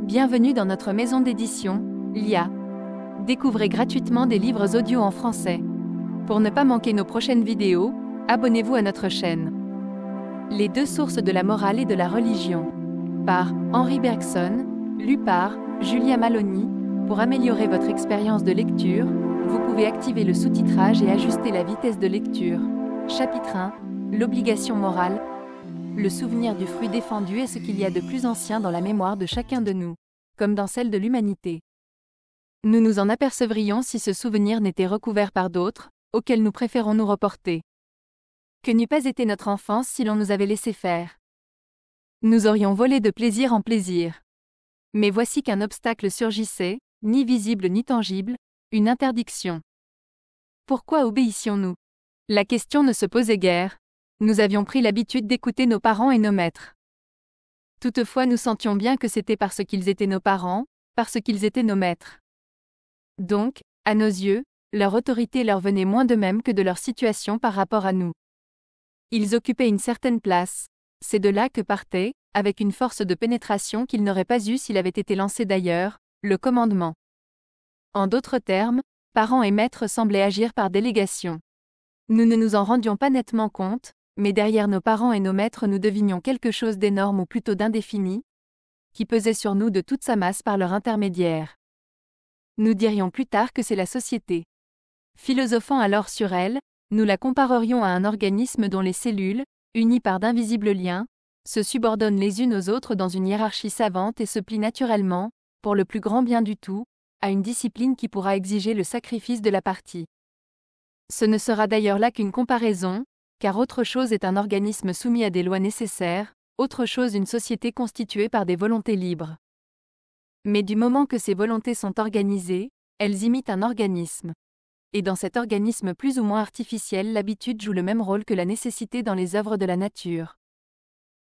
Bienvenue dans notre maison d'édition, LIA. Découvrez gratuitement des livres audio en français. Pour ne pas manquer nos prochaines vidéos, abonnez-vous à notre chaîne. Les deux sources de la morale et de la religion. Par Henri Bergson, lu par Julia Maloney. Pour améliorer votre expérience de lecture, vous pouvez activer le sous-titrage et ajuster la vitesse de lecture. Chapitre 1. L'obligation morale. Le souvenir du fruit défendu est ce qu'il y a de plus ancien dans la mémoire de chacun de nous, comme dans celle de l'humanité. Nous nous en apercevrions si ce souvenir n'était recouvert par d'autres, auxquels nous préférons nous reporter. Que n'eût pas été notre enfance si l'on nous avait laissé faire. Nous aurions volé de plaisir en plaisir. Mais voici qu'un obstacle surgissait, ni visible ni tangible, une interdiction. Pourquoi obéissions-nous? La question ne se posait guère. Nous avions pris l'habitude d'écouter nos parents et nos maîtres. Toutefois, nous sentions bien que c'était parce qu'ils étaient nos parents, parce qu'ils étaient nos maîtres. Donc, à nos yeux, leur autorité leur venait moins de même que de leur situation par rapport à nous. Ils occupaient une certaine place. C'est de là que partait, avec une force de pénétration qu'ils n'auraient pas eue s'il avait été lancé d'ailleurs, le commandement. En d'autres termes, parents et maîtres semblaient agir par délégation. Nous ne nous en rendions pas nettement compte, mais derrière nos parents et nos maîtres nous devinions quelque chose d'énorme ou plutôt d'indéfini, qui pesait sur nous de toute sa masse par leur intermédiaire. Nous dirions plus tard que c'est la société. Philosophant alors sur elle, nous la comparerions à un organisme dont les cellules, unies par d'invisibles liens, se subordonnent les unes aux autres dans une hiérarchie savante et se plient naturellement, pour le plus grand bien du tout, à une discipline qui pourra exiger le sacrifice de la partie. Ce ne sera d'ailleurs là qu'une comparaison, car autre chose est un organisme soumis à des lois nécessaires, autre chose une société constituée par des volontés libres. Mais du moment que ces volontés sont organisées, elles imitent un organisme. Et dans cet organisme plus ou moins artificiel, l'habitude joue le même rôle que la nécessité dans les œuvres de la nature.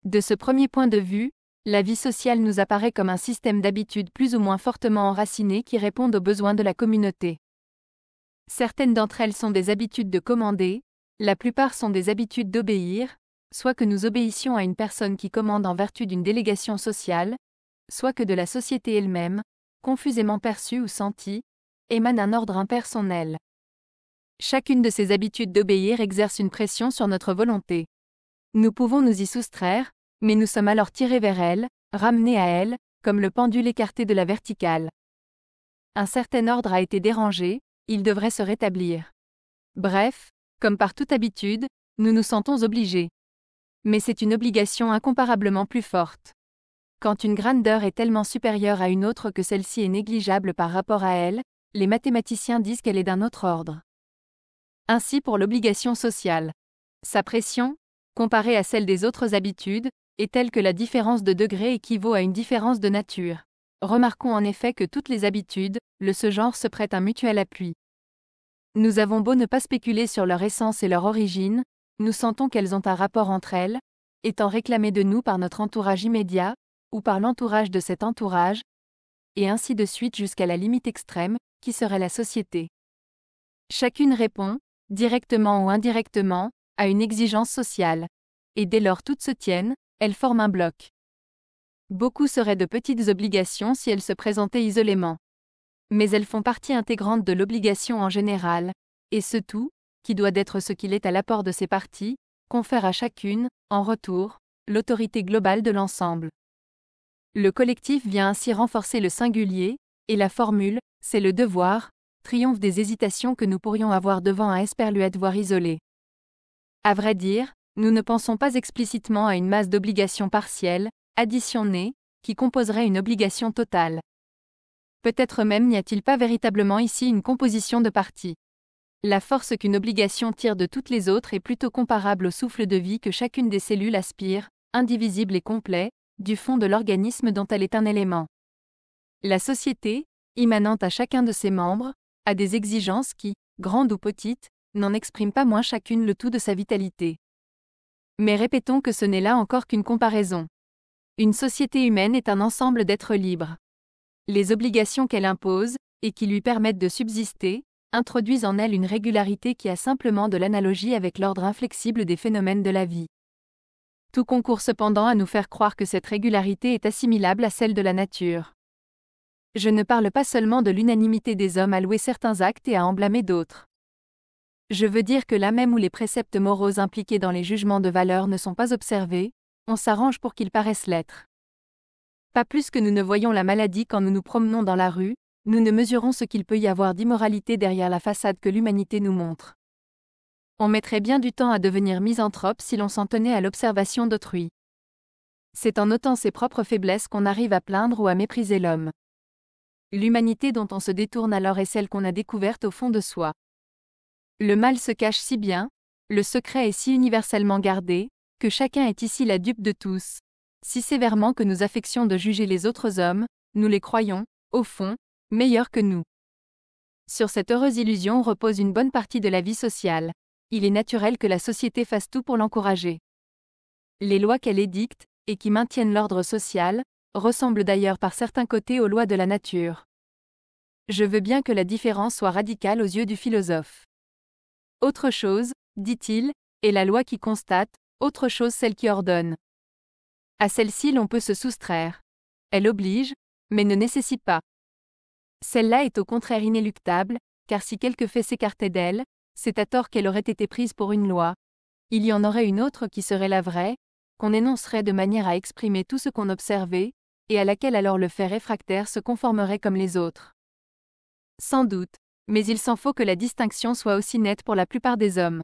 De ce premier point de vue, la vie sociale nous apparaît comme un système d'habitudes plus ou moins fortement enracinées qui répondent aux besoins de la communauté. Certaines d'entre elles sont des habitudes de commander, la plupart sont des habitudes d'obéir, soit que nous obéissions à une personne qui commande en vertu d'une délégation sociale, soit que de la société elle-même, confusément perçue ou sentie, émane un ordre impersonnel. Chacune de ces habitudes d'obéir exerce une pression sur notre volonté. Nous pouvons nous y soustraire, mais nous sommes alors tirés vers elle, ramenés à elle, comme le pendule écarté de la verticale. Un certain ordre a été dérangé, il devrait se rétablir. Bref, comme par toute habitude, nous nous sentons obligés. Mais c'est une obligation incomparablement plus forte. Quand une grandeur est tellement supérieure à une autre que celle-ci est négligeable par rapport à elle, les mathématiciens disent qu'elle est d'un autre ordre. Ainsi pour l'obligation sociale. Sa pression, comparée à celle des autres habitudes, est telle que la différence de degré équivaut à une différence de nature. Remarquons en effet que toutes les habitudes, ce genre se prêtent un mutuel appui. Nous avons beau ne pas spéculer sur leur essence et leur origine, nous sentons qu'elles ont un rapport entre elles, étant réclamées de nous par notre entourage immédiat, ou par l'entourage de cet entourage, et ainsi de suite jusqu'à la limite extrême, qui serait la société. Chacune répond, directement ou indirectement, à une exigence sociale, et dès lors toutes se tiennent, elles forment un bloc. Beaucoup seraient de petites obligations si elles se présentaient isolément. Mais elles font partie intégrante de l'obligation en général, et ce tout, qui doit d'être ce qu'il est à l'apport de ces parties, confère à chacune, en retour, l'autorité globale de l'ensemble. Le collectif vient ainsi renforcer le singulier, et la formule « c'est le devoir » triomphe des hésitations que nous pourrions avoir devant un esperluète voire isolé. À vrai dire, nous ne pensons pas explicitement à une masse d'obligations partielles, additionnées, qui composerait une obligation totale. Peut-être même n'y a-t-il pas véritablement ici une composition de parties. La force qu'une obligation tire de toutes les autres est plutôt comparable au souffle de vie que chacune des cellules aspire, indivisible et complet, du fond de l'organisme dont elle est un élément. La société, immanente à chacun de ses membres, a des exigences qui, grandes ou petites, n'en expriment pas moins chacune le tout de sa vitalité. Mais répétons que ce n'est là encore qu'une comparaison. Une société humaine est un ensemble d'êtres libres. Les obligations qu'elle impose, et qui lui permettent de subsister, introduisent en elle une régularité qui a simplement de l'analogie avec l'ordre inflexible des phénomènes de la vie. Tout concourt cependant à nous faire croire que cette régularité est assimilable à celle de la nature. Je ne parle pas seulement de l'unanimité des hommes à louer certains actes et à en blâmer d'autres. Je veux dire que là même où les préceptes moraux impliqués dans les jugements de valeur ne sont pas observés, on s'arrange pour qu'ils paraissent l'être. Pas plus que nous ne voyons la maladie quand nous nous promenons dans la rue, nous ne mesurons ce qu'il peut y avoir d'immoralité derrière la façade que l'humanité nous montre. On mettrait bien du temps à devenir misanthrope si l'on s'en tenait à l'observation d'autrui. C'est en notant ses propres faiblesses qu'on arrive à plaindre ou à mépriser l'homme. L'humanité dont on se détourne alors est celle qu'on a découverte au fond de soi. Le mal se cache si bien, le secret est si universellement gardé, que chacun est ici la dupe de tous. Si sévèrement que nous affections de juger les autres hommes, nous les croyons, au fond, meilleurs que nous. Sur cette heureuse illusion repose une bonne partie de la vie sociale. Il est naturel que la société fasse tout pour l'encourager. Les lois qu'elle édicte, et qui maintiennent l'ordre social, ressemblent d'ailleurs par certains côtés aux lois de la nature. Je veux bien que la différence soit radicale aux yeux du philosophe. Autre chose, dit-il, est la loi qui constate, autre chose celle qui ordonne. À celle-ci l'on peut se soustraire. Elle oblige, mais ne nécessite pas. Celle-là est au contraire inéluctable, car si quelque fait s'écartait d'elle, c'est à tort qu'elle aurait été prise pour une loi. Il y en aurait une autre qui serait la vraie, qu'on énoncerait de manière à exprimer tout ce qu'on observait, et à laquelle alors le fait réfractaire se conformerait comme les autres. Sans doute, mais il s'en faut que la distinction soit aussi nette pour la plupart des hommes.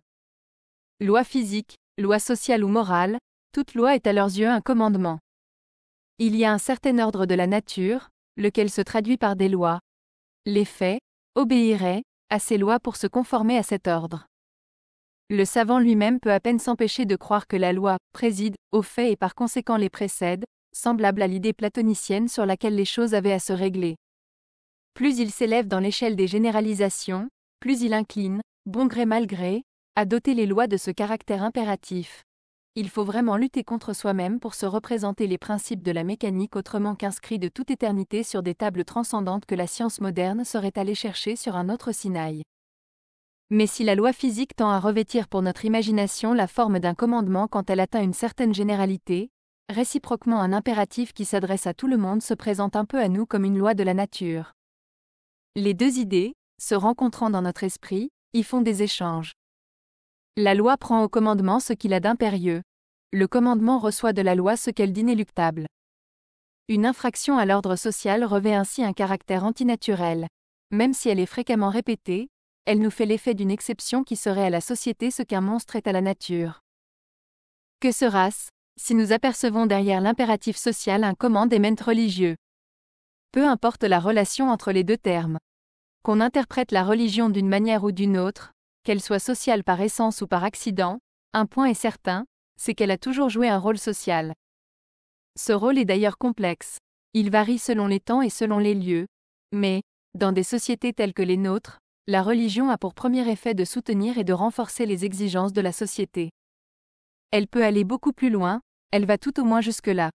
Loi physique, loi sociale ou morale, toute loi est à leurs yeux un commandement. Il y a un certain ordre de la nature, lequel se traduit par des lois. Les faits obéiraient à ces lois pour se conformer à cet ordre. Le savant lui-même peut à peine s'empêcher de croire que la loi préside aux faits et par conséquent les précède, semblable à l'idée platonicienne sur laquelle les choses avaient à se régler. Plus il s'élève dans l'échelle des généralisations, plus il incline, bon gré mal gré, à doter les lois de ce caractère impératif. Il faut vraiment lutter contre soi-même pour se représenter les principes de la mécanique autrement qu'inscrits de toute éternité sur des tables transcendantes que la science moderne serait allée chercher sur un autre Sinaï. Mais si la loi physique tend à revêtir pour notre imagination la forme d'un commandement quand elle atteint une certaine généralité, réciproquement un impératif qui s'adresse à tout le monde se présente un peu à nous comme une loi de la nature. Les deux idées, se rencontrant dans notre esprit, y font des échanges. La loi prend au commandement ce qu'il a d'impérieux. Le commandement reçoit de la loi ce qu'elle d'inéluctable. Une infraction à l'ordre social revêt ainsi un caractère antinaturel. Même si elle est fréquemment répétée, elle nous fait l'effet d'une exception qui serait à la société ce qu'un monstre est à la nature. Que sera-ce, si nous apercevons derrière l'impératif social un commandement religieux? Peu importe la relation entre les deux termes. Qu'on interprète la religion d'une manière ou d'une autre, qu'elle soit sociale par essence ou par accident, un point est certain, c'est qu'elle a toujours joué un rôle social. Ce rôle est d'ailleurs complexe. Il varie selon les temps et selon les lieux. Mais, dans des sociétés telles que les nôtres, la religion a pour premier effet de soutenir et de renforcer les exigences de la société. Elle peut aller beaucoup plus loin, elle va tout au moins jusque-là.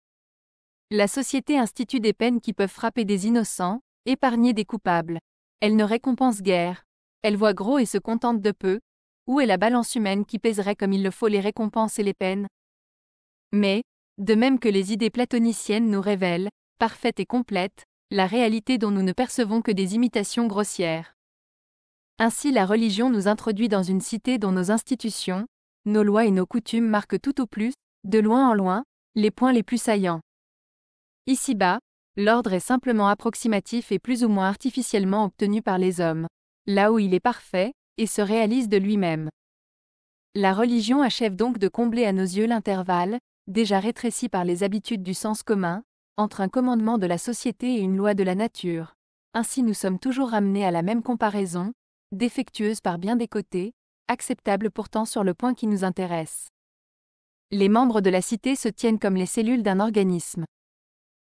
La société institue des peines qui peuvent frapper des innocents, épargner des coupables. Elle ne récompense guère. Elle voit gros et se contente de peu. Où est la balance humaine qui pèserait comme il le faut les récompenses et les peines? Mais, de même que les idées platoniciennes nous révèlent, parfaites et complètes, la réalité dont nous ne percevons que des imitations grossières. Ainsi la religion nous introduit dans une cité dont nos institutions, nos lois et nos coutumes marquent tout au plus, de loin en loin, les points les plus saillants. Ici-bas, l'ordre est simplement approximatif et plus ou moins artificiellement obtenu par les hommes, là où il est parfait, et se réalise de lui-même. La religion achève donc de combler à nos yeux l'intervalle, déjà rétréci par les habitudes du sens commun, entre un commandement de la société et une loi de la nature. Ainsi nous sommes toujours ramenés à la même comparaison, défectueuse par bien des côtés, acceptable pourtant sur le point qui nous intéresse. Les membres de la cité se tiennent comme les cellules d'un organisme.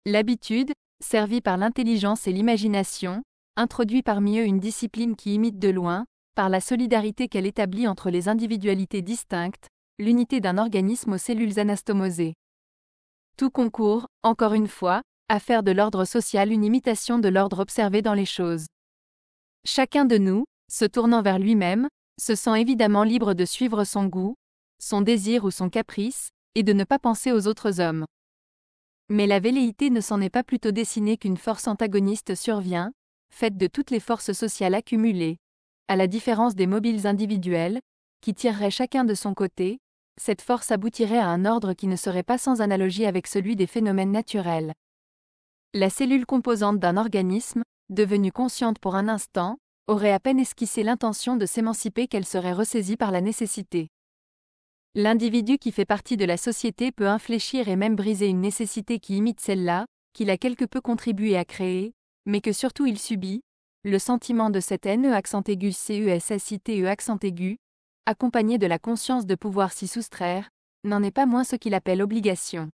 L'habitude, servie par l'intelligence et l'imagination, introduit parmi eux une discipline qui imite de loin, par la solidarité qu'elle établit entre les individualités distinctes, l'unité d'un organisme aux cellules anastomosées. Tout concourt, encore une fois, à faire de l'ordre social une imitation de l'ordre observé dans les choses. Chacun de nous, se tournant vers lui-même, se sent évidemment libre de suivre son goût, son désir ou son caprice, et de ne pas penser aux autres hommes. Mais la velléité ne s'en est pas plutôt dessinée qu'une force antagoniste survient, faite de toutes les forces sociales accumulées. À la différence des mobiles individuels, qui tireraient chacun de son côté, cette force aboutirait à un ordre qui ne serait pas sans analogie avec celui des phénomènes naturels. La cellule composante d'un organisme, devenue consciente pour un instant, aurait à peine esquissé l'intention de s'émanciper qu'elle serait ressaisie par la nécessité. L'individu qui fait partie de la société peut infléchir et même briser une nécessité qui imite celle-là, qu'il a quelque peu contribué à créer, mais que surtout il subit, le sentiment de cette haine accent aigu CESSITE accent aigu, accompagné de la conscience de pouvoir s'y soustraire, n'en est pas moins ce qu'il appelle obligation.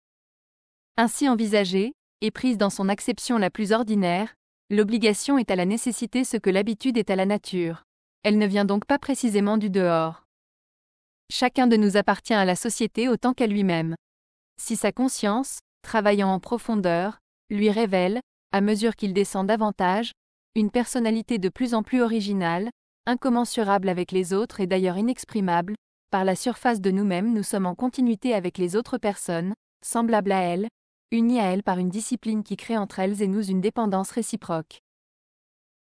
Ainsi envisagée, et prise dans son acception la plus ordinaire, l'obligation est à la nécessité ce que l'habitude est à la nature. Elle ne vient donc pas précisément du dehors. Chacun de nous appartient à la société autant qu'à lui-même. Si sa conscience, travaillant en profondeur, lui révèle, à mesure qu'il descend davantage, une personnalité de plus en plus originale, incommensurable avec les autres et d'ailleurs inexprimable, par la surface de nous-mêmes nous sommes en continuité avec les autres personnes, semblables à elles, unies à elles par une discipline qui crée entre elles et nous une dépendance réciproque.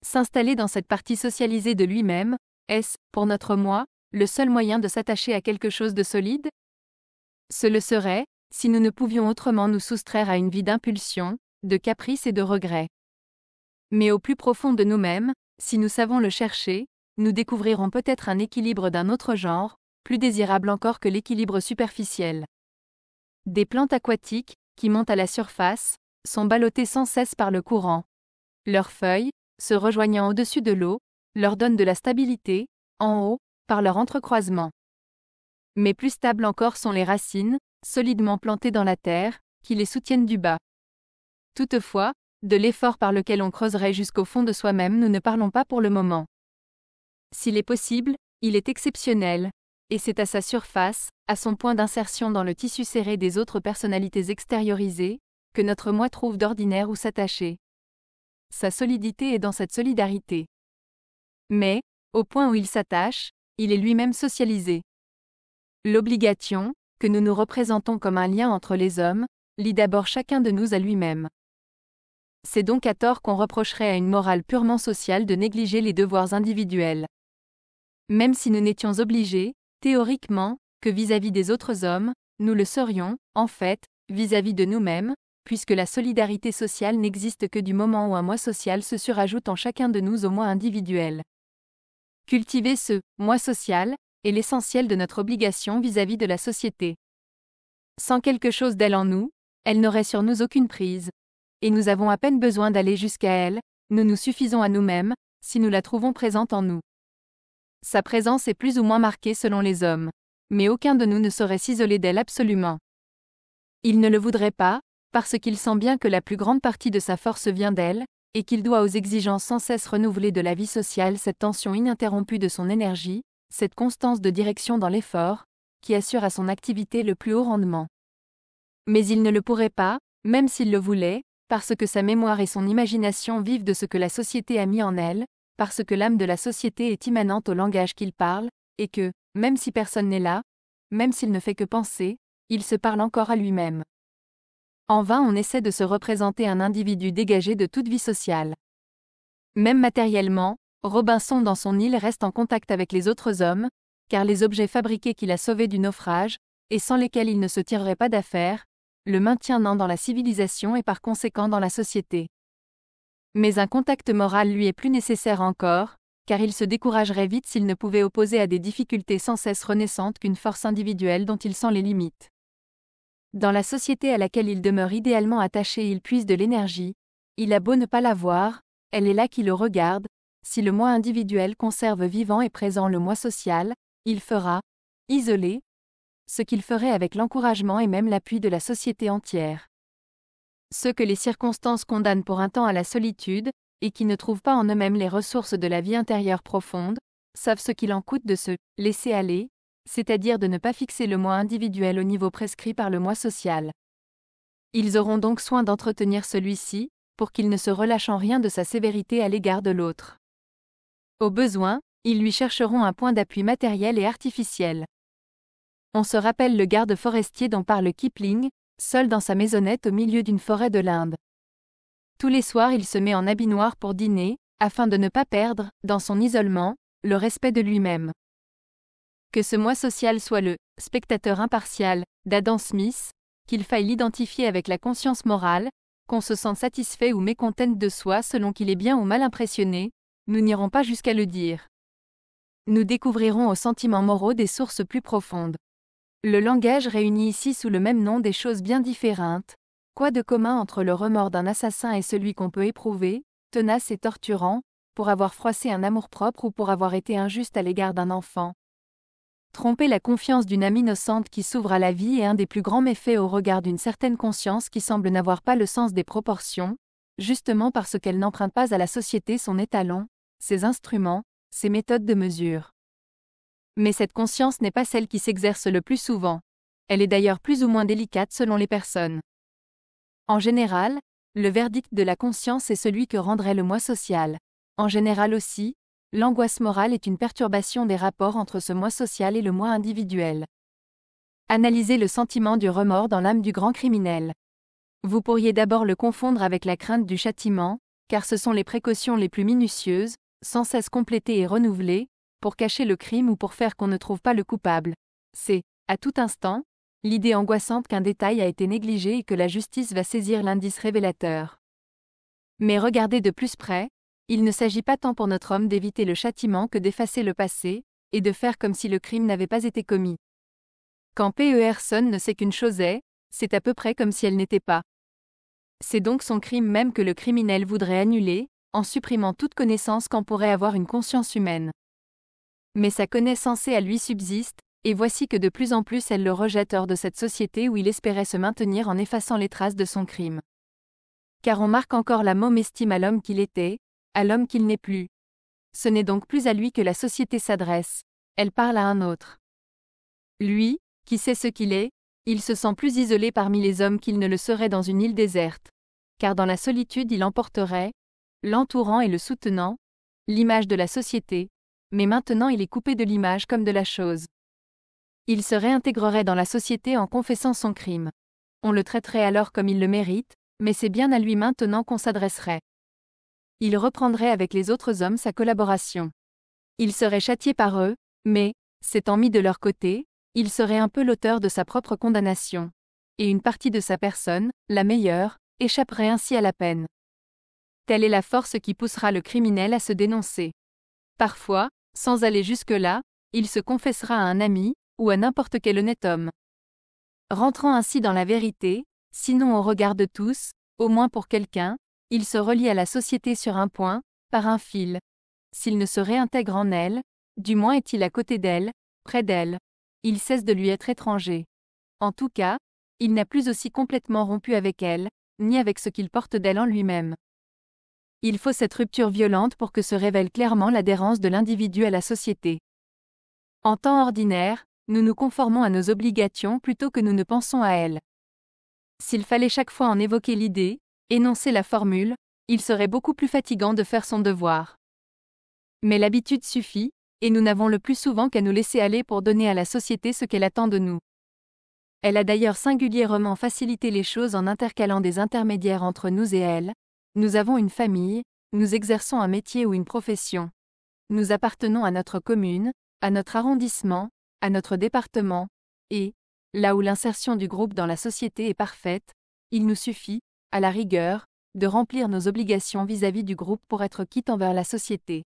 S'installer dans cette partie socialisée de lui-même, est-ce, pour notre moi, le seul moyen de s'attacher à quelque chose de solide? Ce le serait, si nous ne pouvions autrement nous soustraire à une vie d'impulsion, de caprice et de regret. Mais au plus profond de nous-mêmes, si nous savons le chercher, nous découvrirons peut-être un équilibre d'un autre genre, plus désirable encore que l'équilibre superficiel. Des plantes aquatiques, qui montent à la surface, sont ballottées sans cesse par le courant. Leurs feuilles, se rejoignant au-dessus de l'eau, leur donnent de la stabilité, en haut, par leur entrecroisement. Mais plus stables encore sont les racines, solidement plantées dans la terre, qui les soutiennent du bas. Toutefois, de l'effort par lequel on creuserait jusqu'au fond de soi-même nous ne parlons pas pour le moment. S'il est possible, il est exceptionnel, et c'est à sa surface, à son point d'insertion dans le tissu serré des autres personnalités extériorisées, que notre moi trouve d'ordinaire où s'attacher. Sa solidité est dans cette solidarité. Mais, au point où il s'attache, il est lui-même socialisé. L'obligation, que nous nous représentons comme un lien entre les hommes, lie d'abord chacun de nous à lui-même. C'est donc à tort qu'on reprocherait à une morale purement sociale de négliger les devoirs individuels. Même si nous n'étions obligés, théoriquement, que vis-à-vis des autres hommes, nous le serions, en fait, vis-à-vis de nous-mêmes, puisque la solidarité sociale n'existe que du moment où un moi social se surajoute en chacun de nous au moi individuel. Cultiver ce « moi social » est l'essentiel de notre obligation vis-à-vis de la société. Sans quelque chose d'elle en nous, elle n'aurait sur nous aucune prise. Et nous avons à peine besoin d'aller jusqu'à elle, nous nous suffisons à nous-mêmes, si nous la trouvons présente en nous. Sa présence est plus ou moins marquée selon les hommes, mais aucun de nous ne saurait s'isoler d'elle absolument. Il ne le voudrait pas, parce qu'il sent bien que la plus grande partie de sa force vient d'elle, et qu'il doit aux exigences sans cesse renouvelées de la vie sociale cette tension ininterrompue de son énergie, cette constance de direction dans l'effort, qui assure à son activité le plus haut rendement. Mais il ne le pourrait pas, même s'il le voulait, parce que sa mémoire et son imagination vivent de ce que la société a mis en elle, parce que l'âme de la société est immanente au langage qu'il parle, et que, même si personne n'est là, même s'il ne fait que penser, il se parle encore à lui-même. En vain on essaie de se représenter un individu dégagé de toute vie sociale. Même matériellement, Robinson dans son île reste en contact avec les autres hommes, car les objets fabriqués qu'il a sauvés du naufrage, et sans lesquels il ne se tirerait pas d'affaire, le maintiennent dans la civilisation et par conséquent dans la société. Mais un contact moral lui est plus nécessaire encore, car il se découragerait vite s'il ne pouvait opposer à des difficultés sans cesse renaissantes qu'une force individuelle dont il sent les limites. Dans la société à laquelle il demeure idéalement attaché il puise de l'énergie, il a beau ne pas la voir, elle est là qui le regarde, si le moi individuel conserve vivant et présent le moi social, il fera, isolé, ce qu'il ferait avec l'encouragement et même l'appui de la société entière. Ceux que les circonstances condamnent pour un temps à la solitude, et qui ne trouvent pas en eux-mêmes les ressources de la vie intérieure profonde, savent ce qu'il en coûte de se laisser aller, c'est-à-dire de ne pas fixer le moi individuel au niveau prescrit par le moi social. Ils auront donc soin d'entretenir celui-ci, pour qu'il ne se relâche en rien de sa sévérité à l'égard de l'autre. Au besoin, ils lui chercheront un point d'appui matériel et artificiel. On se rappelle le garde forestier dont parle Kipling, seul dans sa maisonnette au milieu d'une forêt de l'Inde. Tous les soirs il se met en habit noir pour dîner, afin de ne pas perdre, dans son isolement, le respect de lui-même. Que ce moi social soit le « spectateur impartial » d'Adam Smith, qu'il faille l'identifier avec la conscience morale, qu'on se sente satisfait ou mécontent de soi selon qu'il est bien ou mal impressionné, nous n'irons pas jusqu'à le dire. Nous découvrirons aux sentiments moraux des sources plus profondes. Le langage réunit ici sous le même nom des choses bien différentes. Quoi de commun entre le remords d'un assassin et celui qu'on peut éprouver, tenace et torturant, pour avoir froissé un amour-propre ou pour avoir été injuste à l'égard d'un enfant? Tromper la confiance d'une âme innocente qui s'ouvre à la vie est un des plus grands méfaits au regard d'une certaine conscience qui semble n'avoir pas le sens des proportions, justement parce qu'elle n'emprunte pas à la société son étalon, ses instruments, ses méthodes de mesure. Mais cette conscience n'est pas celle qui s'exerce le plus souvent. Elle est d'ailleurs plus ou moins délicate selon les personnes. En général, le verdict de la conscience est celui que rendrait le moi social. En général aussi, l'angoisse morale est une perturbation des rapports entre ce moi social et le moi individuel. Analysez le sentiment du remords dans l'âme du grand criminel. Vous pourriez d'abord le confondre avec la crainte du châtiment, car ce sont les précautions les plus minutieuses, sans cesse complétées et renouvelées, pour cacher le crime ou pour faire qu'on ne trouve pas le coupable. C'est, à tout instant, l'idée angoissante qu'un détail a été négligé et que la justice va saisir l'indice révélateur. Mais regardez de plus près, il ne s'agit pas tant pour notre homme d'éviter le châtiment que d'effacer le passé, et de faire comme si le crime n'avait pas été commis. Quand Pearson ne sait qu'une chose est, c'est à peu près comme si elle n'était pas. C'est donc son crime même que le criminel voudrait annuler, en supprimant toute connaissance qu'en pourrait avoir une conscience humaine. Mais sa connaissance à lui subsiste, et voici que de plus en plus elle le rejette hors de cette société où il espérait se maintenir en effaçant les traces de son crime. Car on marque encore la mauvaise estime à l'homme qu'il était, à l'homme qu'il n'est plus. Ce n'est donc plus à lui que la société s'adresse, elle parle à un autre. Lui, qui sait ce qu'il est, il se sent plus isolé parmi les hommes qu'il ne le serait dans une île déserte, car dans la solitude il emporterait, l'entourant et le soutenant, l'image de la société, mais maintenant il est coupé de l'image comme de la chose. Il se réintégrerait dans la société en confessant son crime. On le traiterait alors comme il le mérite, mais c'est bien à lui maintenant qu'on s'adresserait. Il reprendrait avec les autres hommes sa collaboration. Il serait châtié par eux, mais, s'étant mis de leur côté, il serait un peu l'auteur de sa propre condamnation. Et une partie de sa personne, la meilleure, échapperait ainsi à la peine. Telle est la force qui poussera le criminel à se dénoncer. Parfois, sans aller jusque-là, il se confessera à un ami, ou à n'importe quel honnête homme. Rentrant ainsi dans la vérité, sinon au regard de tous, au moins pour quelqu'un, il se relie à la société sur un point, par un fil. S'il ne se réintègre en elle, du moins est-il à côté d'elle, près d'elle. Il cesse de lui être étranger. En tout cas, il n'a plus aussi complètement rompu avec elle, ni avec ce qu'il porte d'elle en lui-même. Il faut cette rupture violente pour que se révèle clairement l'adhérence de l'individu à la société. En temps ordinaire, nous nous conformons à nos obligations plutôt que nous ne pensons à elles. S'il fallait chaque fois en évoquer l'idée, énoncer la formule, il serait beaucoup plus fatigant de faire son devoir. Mais l'habitude suffit, et nous n'avons le plus souvent qu'à nous laisser aller pour donner à la société ce qu'elle attend de nous. Elle a d'ailleurs singulièrement facilité les choses en intercalant des intermédiaires entre nous et elle. Nous avons une famille, nous exerçons un métier ou une profession. Nous appartenons à notre commune, à notre arrondissement, à notre département, et, là où l'insertion du groupe dans la société est parfaite, il nous suffit, à la rigueur, de remplir nos obligations vis-à-vis du groupe pour être quitte envers la société.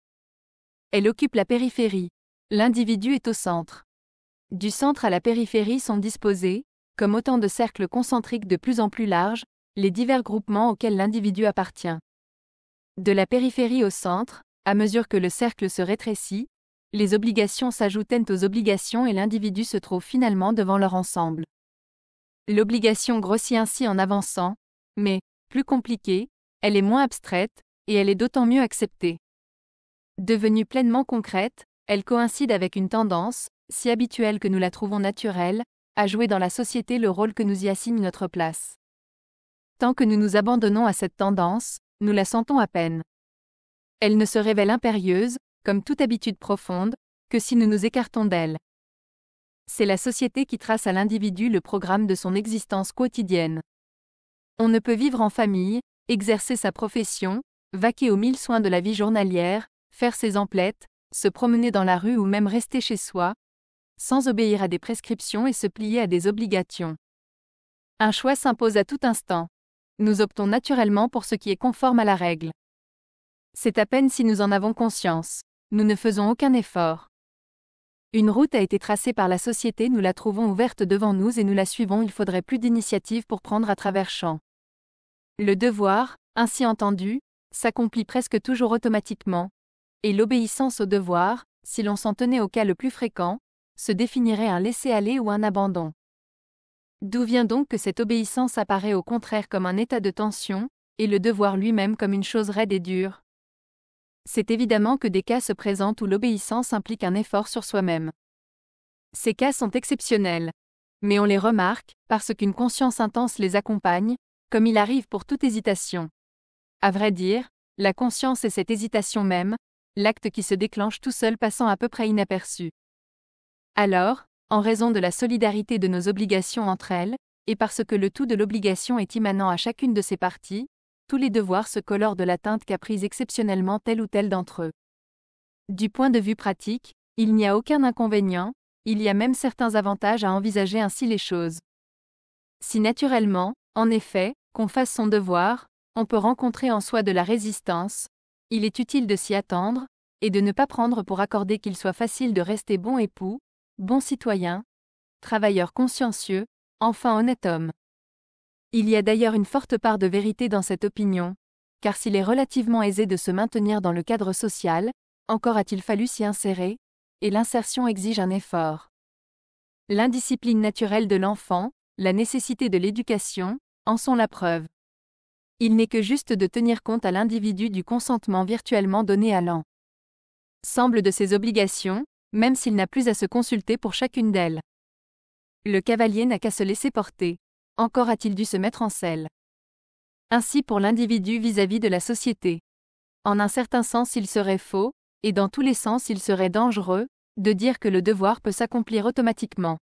Elle occupe la périphérie. L'individu est au centre. Du centre à la périphérie sont disposés, comme autant de cercles concentriques de plus en plus larges, les divers groupements auxquels l'individu appartient. De la périphérie au centre, à mesure que le cercle se rétrécit, les obligations s'ajoutent aux obligations et l'individu se trouve finalement devant leur ensemble. L'obligation grossit ainsi en avançant, mais, plus compliquée, elle est moins abstraite, et elle est d'autant mieux acceptée. Devenue pleinement concrète, elle coïncide avec une tendance, si habituelle que nous la trouvons naturelle, à jouer dans la société le rôle que nous y assigne notre place. Tant que nous nous abandonnons à cette tendance, nous la sentons à peine. Elle ne se révèle impérieuse, comme toute habitude profonde, que si nous nous écartons d'elle. C'est la société qui trace à l'individu le programme de son existence quotidienne. On ne peut vivre en famille, exercer sa profession, vaquer aux 1000 soins de la vie journalière, faire ses emplettes, se promener dans la rue ou même rester chez soi, sans obéir à des prescriptions et se plier à des obligations. Un choix s'impose à tout instant. Nous optons naturellement pour ce qui est conforme à la règle. C'est à peine si nous en avons conscience. Nous ne faisons aucun effort. Une route a été tracée par la société, nous la trouvons ouverte devant nous et nous la suivons, il faudrait plus d'initiative pour prendre à travers champs. Le devoir, ainsi entendu, s'accomplit presque toujours automatiquement, et l'obéissance au devoir, si l'on s'en tenait au cas le plus fréquent, se définirait un laisser-aller ou un abandon. D'où vient donc que cette obéissance apparaît au contraire comme un état de tension, et le devoir lui-même comme une chose raide et dure? C'est évidemment que des cas se présentent où l'obéissance implique un effort sur soi-même. Ces cas sont exceptionnels. Mais on les remarque, parce qu'une conscience intense les accompagne, comme il arrive pour toute hésitation. À vrai dire, la conscience est cette hésitation même, l'acte qui se déclenche tout seul passant à peu près inaperçu. Alors, en raison de la solidarité de nos obligations entre elles, et parce que le tout de l'obligation est immanent à chacune de ses parties, tous les devoirs se colorent de l'atteinte qu'a prise exceptionnellement tel ou tel d'entre eux. Du point de vue pratique, il n'y a aucun inconvénient, il y a même certains avantages à envisager ainsi les choses. Si naturellement, en effet, qu'on fasse son devoir, on peut rencontrer en soi de la résistance, il est utile de s'y attendre, et de ne pas prendre pour accordé qu'il soit facile de rester bon époux, bon citoyen, travailleur consciencieux, enfin honnête homme. Il y a d'ailleurs une forte part de vérité dans cette opinion, car s'il est relativement aisé de se maintenir dans le cadre social, encore a-t-il fallu s'y insérer, et l'insertion exige un effort. L'indiscipline naturelle de l'enfant, la nécessité de l'éducation, en sont la preuve. Il n'est que juste de tenir compte à l'individu du consentement virtuellement donné à l'ensemble de ses obligations, même s'il n'a plus à se consulter pour chacune d'elles. Le cavalier n'a qu'à se laisser porter. Encore a-t-il dû se mettre en selle. Ainsi pour l'individu vis-à-vis de la société. En un certain sens il serait faux, et dans tous les sens il serait dangereux, de dire que le devoir peut s'accomplir automatiquement.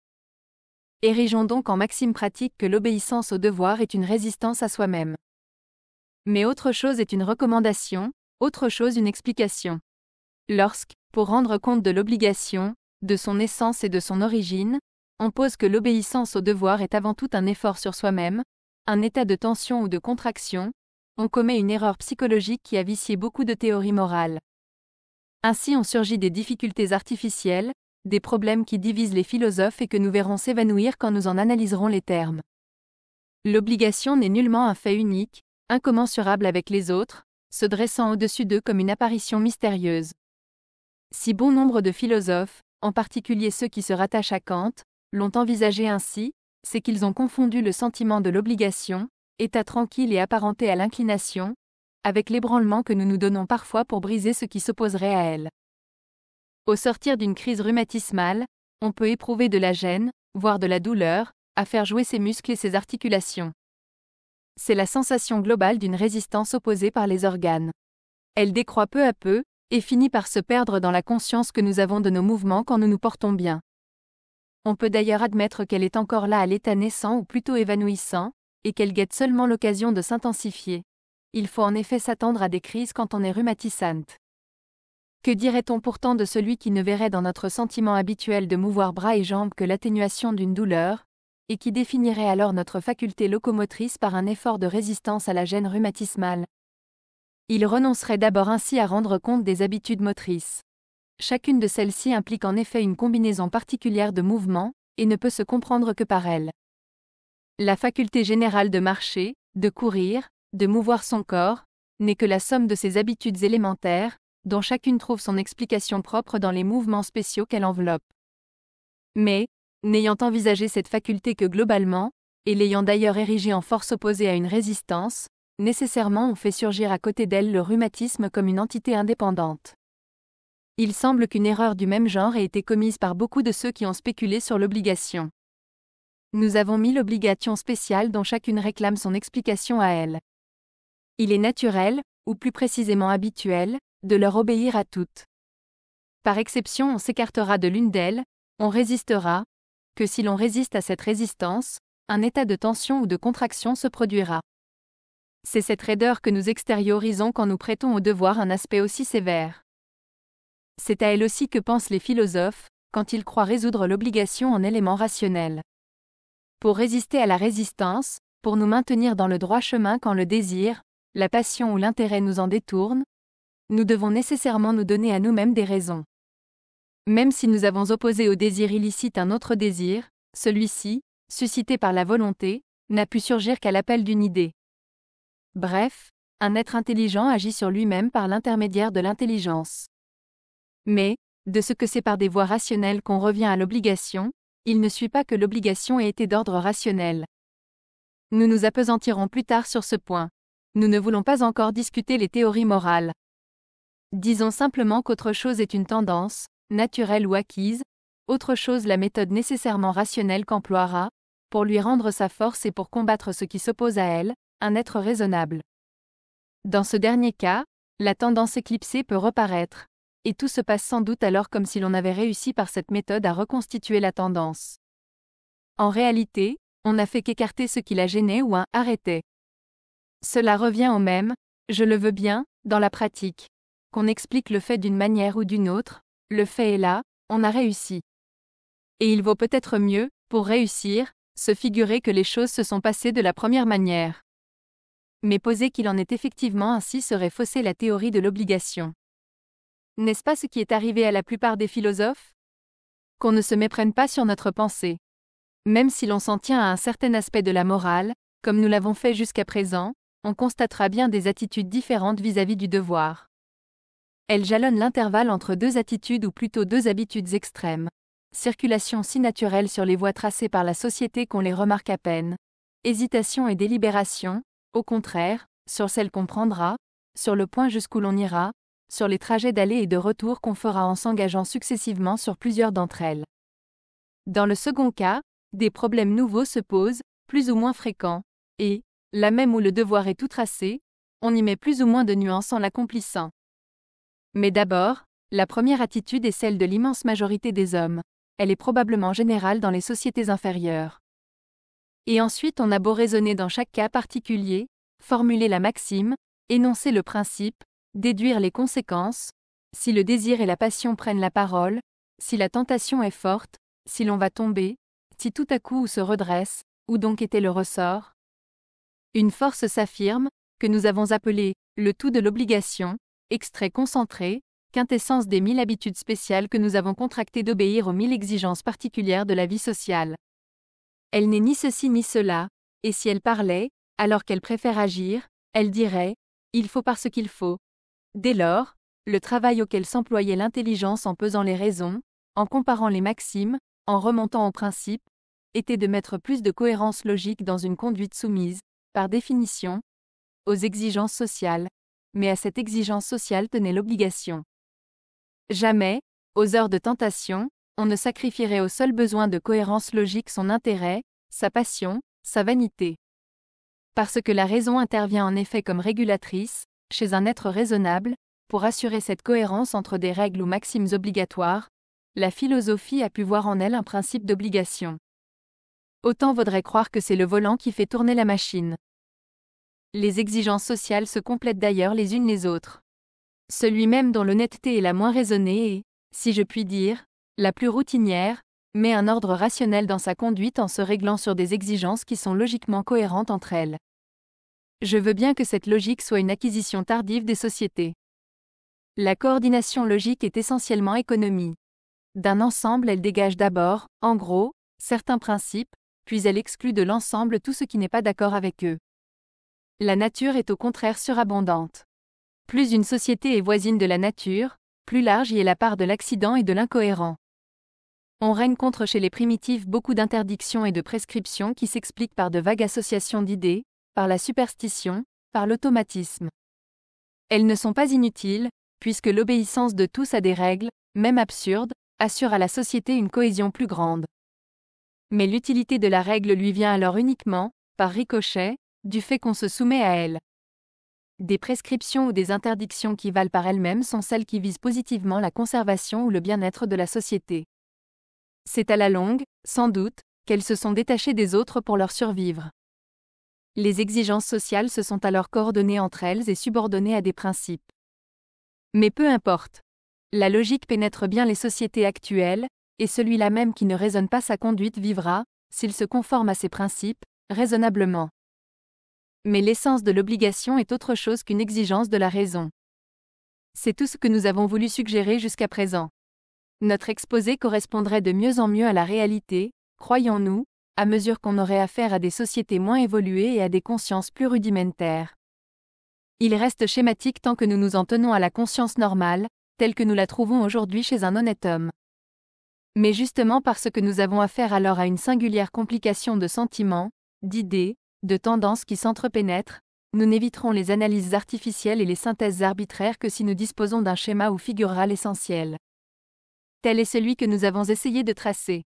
Érigeons donc en maxime pratique que l'obéissance au devoir est une résistance à soi-même. Mais autre chose est une recommandation, autre chose une explication. Lorsque, pour rendre compte de l'obligation, de son essence et de son origine, on pose que l'obéissance au devoir est avant tout un effort sur soi-même, un état de tension ou de contraction, on commet une erreur psychologique qui a vicié beaucoup de théories morales. Ainsi ont surgi des difficultés artificielles, des problèmes qui divisent les philosophes et que nous verrons s'évanouir quand nous en analyserons les termes. L'obligation n'est nullement un fait unique, incommensurable avec les autres, se dressant au-dessus d'eux comme une apparition mystérieuse. Si bon nombre de philosophes, en particulier ceux qui se rattachent à Kant, l'ont envisagé ainsi, c'est qu'ils ont confondu le sentiment de l'obligation, état tranquille et apparenté à l'inclination, avec l'ébranlement que nous nous donnons parfois pour briser ce qui s'opposerait à elle. Au sortir d'une crise rhumatismale, on peut éprouver de la gêne, voire de la douleur, à faire jouer ses muscles et ses articulations. C'est la sensation globale d'une résistance opposée par les organes. Elle décroît peu à peu, et finit par se perdre dans la conscience que nous avons de nos mouvements quand nous nous portons bien. On peut d'ailleurs admettre qu'elle est encore là à l'état naissant ou plutôt évanouissant, et qu'elle guette seulement l'occasion de s'intensifier. Il faut en effet s'attendre à des crises quand on est rhumatisante. Que dirait-on pourtant de celui qui ne verrait dans notre sentiment habituel de mouvoir bras et jambes que l'atténuation d'une douleur, et qui définirait alors notre faculté locomotrice par un effort de résistance à la gêne rhumatismale? Il renoncerait d'abord ainsi à rendre compte des habitudes motrices. Chacune de celles-ci implique en effet une combinaison particulière de mouvements, et ne peut se comprendre que par elle. La faculté générale de marcher, de courir, de mouvoir son corps, n'est que la somme de ces habitudes élémentaires, dont chacune trouve son explication propre dans les mouvements spéciaux qu'elle enveloppe. Mais, n'ayant envisagé cette faculté que globalement, et l'ayant d'ailleurs érigée en force opposée à une résistance, nécessairement on fait surgir à côté d'elle le rhumatisme comme une entité indépendante. Il semble qu'une erreur du même genre ait été commise par beaucoup de ceux qui ont spéculé sur l'obligation. Nous avons mis l'obligation spéciale dont chacune réclame son explication à elle. Il est naturel, ou plus précisément habituel, de leur obéir à toutes. Par exception on s'écartera de l'une d'elles, on résistera, que si l'on résiste à cette résistance, un état de tension ou de contraction se produira. C'est cette raideur que nous extériorisons quand nous prêtons au devoir un aspect aussi sévère. C'est à elle aussi que pensent les philosophes, quand ils croient résoudre l'obligation en éléments rationnels. Pour résister à la résistance, pour nous maintenir dans le droit chemin quand le désir, la passion ou l'intérêt nous en détournent, nous devons nécessairement nous donner à nous-mêmes des raisons. Même si nous avons opposé au désir illicite un autre désir, celui-ci, suscité par la volonté, n'a pu surgir qu'à l'appel d'une idée. Bref, un être intelligent agit sur lui-même par l'intermédiaire de l'intelligence. Mais, de ce que c'est par des voies rationnelles qu'on revient à l'obligation, il ne suit pas que l'obligation ait été d'ordre rationnel. Nous nous appesantirons plus tard sur ce point. Nous ne voulons pas encore discuter les théories morales. Disons simplement qu'autre chose est une tendance, naturelle ou acquise, autre chose la méthode nécessairement rationnelle qu'emploiera, pour lui rendre sa force et pour combattre ce qui s'oppose à elle, un être raisonnable. Dans ce dernier cas, la tendance éclipsée peut reparaître, et tout se passe sans doute alors comme si l'on avait réussi par cette méthode à reconstituer la tendance. En réalité, on n'a fait qu'écarter ce qui la gênait ou arrêtait. Cela revient au même, je le veux bien, dans la pratique. Qu'on explique le fait d'une manière ou d'une autre, le fait est là, on a réussi. Et il vaut peut-être mieux, pour réussir, se figurer que les choses se sont passées de la première manière. Mais poser qu'il en est effectivement ainsi serait fausser la théorie de l'obligation. N'est-ce pas ce qui est arrivé à la plupart des philosophes? Qu'on ne se méprenne pas sur notre pensée. Même si l'on s'en tient à un certain aspect de la morale, comme nous l'avons fait jusqu'à présent, on constatera bien des attitudes différentes vis-à-vis du devoir. Elles jalonnent l'intervalle entre deux attitudes ou plutôt deux habitudes extrêmes. Circulation si naturelle sur les voies tracées par la société qu'on les remarque à peine. Hésitation et délibération, au contraire, sur celles qu'on prendra, sur le point jusqu'où l'on ira, sur les trajets d'aller et de retour qu'on fera en s'engageant successivement sur plusieurs d'entre elles. Dans le second cas, des problèmes nouveaux se posent, plus ou moins fréquents, et, là même où le devoir est tout tracé, on y met plus ou moins de nuances en l'accomplissant. Mais d'abord, la première attitude est celle de l'immense majorité des hommes. Elle est probablement générale dans les sociétés inférieures. Et ensuite on a beau raisonner dans chaque cas particulier, formuler la maxime, énoncer le principe, déduire les conséquences, si le désir et la passion prennent la parole, si la tentation est forte, si l'on va tomber, si tout à coup on se redresse, où donc était le ressort? Une force s'affirme, que nous avons appelée le tout de l'obligation, extrait concentré, quintessence des 1000 habitudes spéciales que nous avons contractées d'obéir aux 1000 exigences particulières de la vie sociale. Elle n'est ni ceci ni cela, et si elle parlait, alors qu'elle préfère agir, elle dirait « il faut parce qu'il faut ». Dès lors, le travail auquel s'employait l'intelligence en pesant les raisons, en comparant les maximes, en remontant aux principes, était de mettre plus de cohérence logique dans une conduite soumise, par définition, aux exigences sociales, mais à cette exigence sociale tenait l'obligation. Jamais, aux heures de tentation, on ne sacrifierait au seul besoin de cohérence logique son intérêt, sa passion, sa vanité. Parce que la raison intervient en effet comme régulatrice, chez un être raisonnable, pour assurer cette cohérence entre des règles ou maximes obligatoires, la philosophie a pu voir en elle un principe d'obligation. Autant vaudrait croire que c'est le volant qui fait tourner la machine. Les exigences sociales se complètent d'ailleurs les unes les autres. Celui même dont l'honnêteté est la moins raisonnée est, si je puis dire, la plus routinière, met un ordre rationnel dans sa conduite en se réglant sur des exigences qui sont logiquement cohérentes entre elles. Je veux bien que cette logique soit une acquisition tardive des sociétés. La coordination logique est essentiellement économie. D'un ensemble, elle dégage d'abord, en gros, certains principes, puis elle exclut de l'ensemble tout ce qui n'est pas d'accord avec eux. La nature est au contraire surabondante. Plus une société est voisine de la nature, plus large y est la part de l'accident et de l'incohérent. On règne contre chez les primitifs beaucoup d'interdictions et de prescriptions qui s'expliquent par de vagues associations d'idées, par la superstition, par l'automatisme. Elles ne sont pas inutiles, puisque l'obéissance de tous à des règles, même absurdes, assure à la société une cohésion plus grande. Mais l'utilité de la règle lui vient alors uniquement, par ricochet, du fait qu'on se soumet à elle. Des prescriptions ou des interdictions qui valent par elles-mêmes sont celles qui visent positivement la conservation ou le bien-être de la société. C'est à la longue, sans doute, qu'elles se sont détachées des autres pour leur survivre. Les exigences sociales se sont alors coordonnées entre elles et subordonnées à des principes. Mais peu importe. La logique pénètre bien les sociétés actuelles, et celui-là même qui ne raisonne pas sa conduite vivra, s'il se conforme à ces principes, raisonnablement. Mais l'essence de l'obligation est autre chose qu'une exigence de la raison. C'est tout ce que nous avons voulu suggérer jusqu'à présent. Notre exposé correspondrait de mieux en mieux à la réalité, croyons-nous, à mesure qu'on aurait affaire à des sociétés moins évoluées et à des consciences plus rudimentaires. Il reste schématique tant que nous nous en tenons à la conscience normale, telle que nous la trouvons aujourd'hui chez un honnête homme. Mais justement parce que nous avons affaire alors à une singulière complication de sentiments, d'idées, de tendances qui s'entrepénètrent, nous n'éviterons les analyses artificielles et les synthèses arbitraires que si nous disposons d'un schéma où figurera l'essentiel. Tel est celui que nous avons essayé de tracer.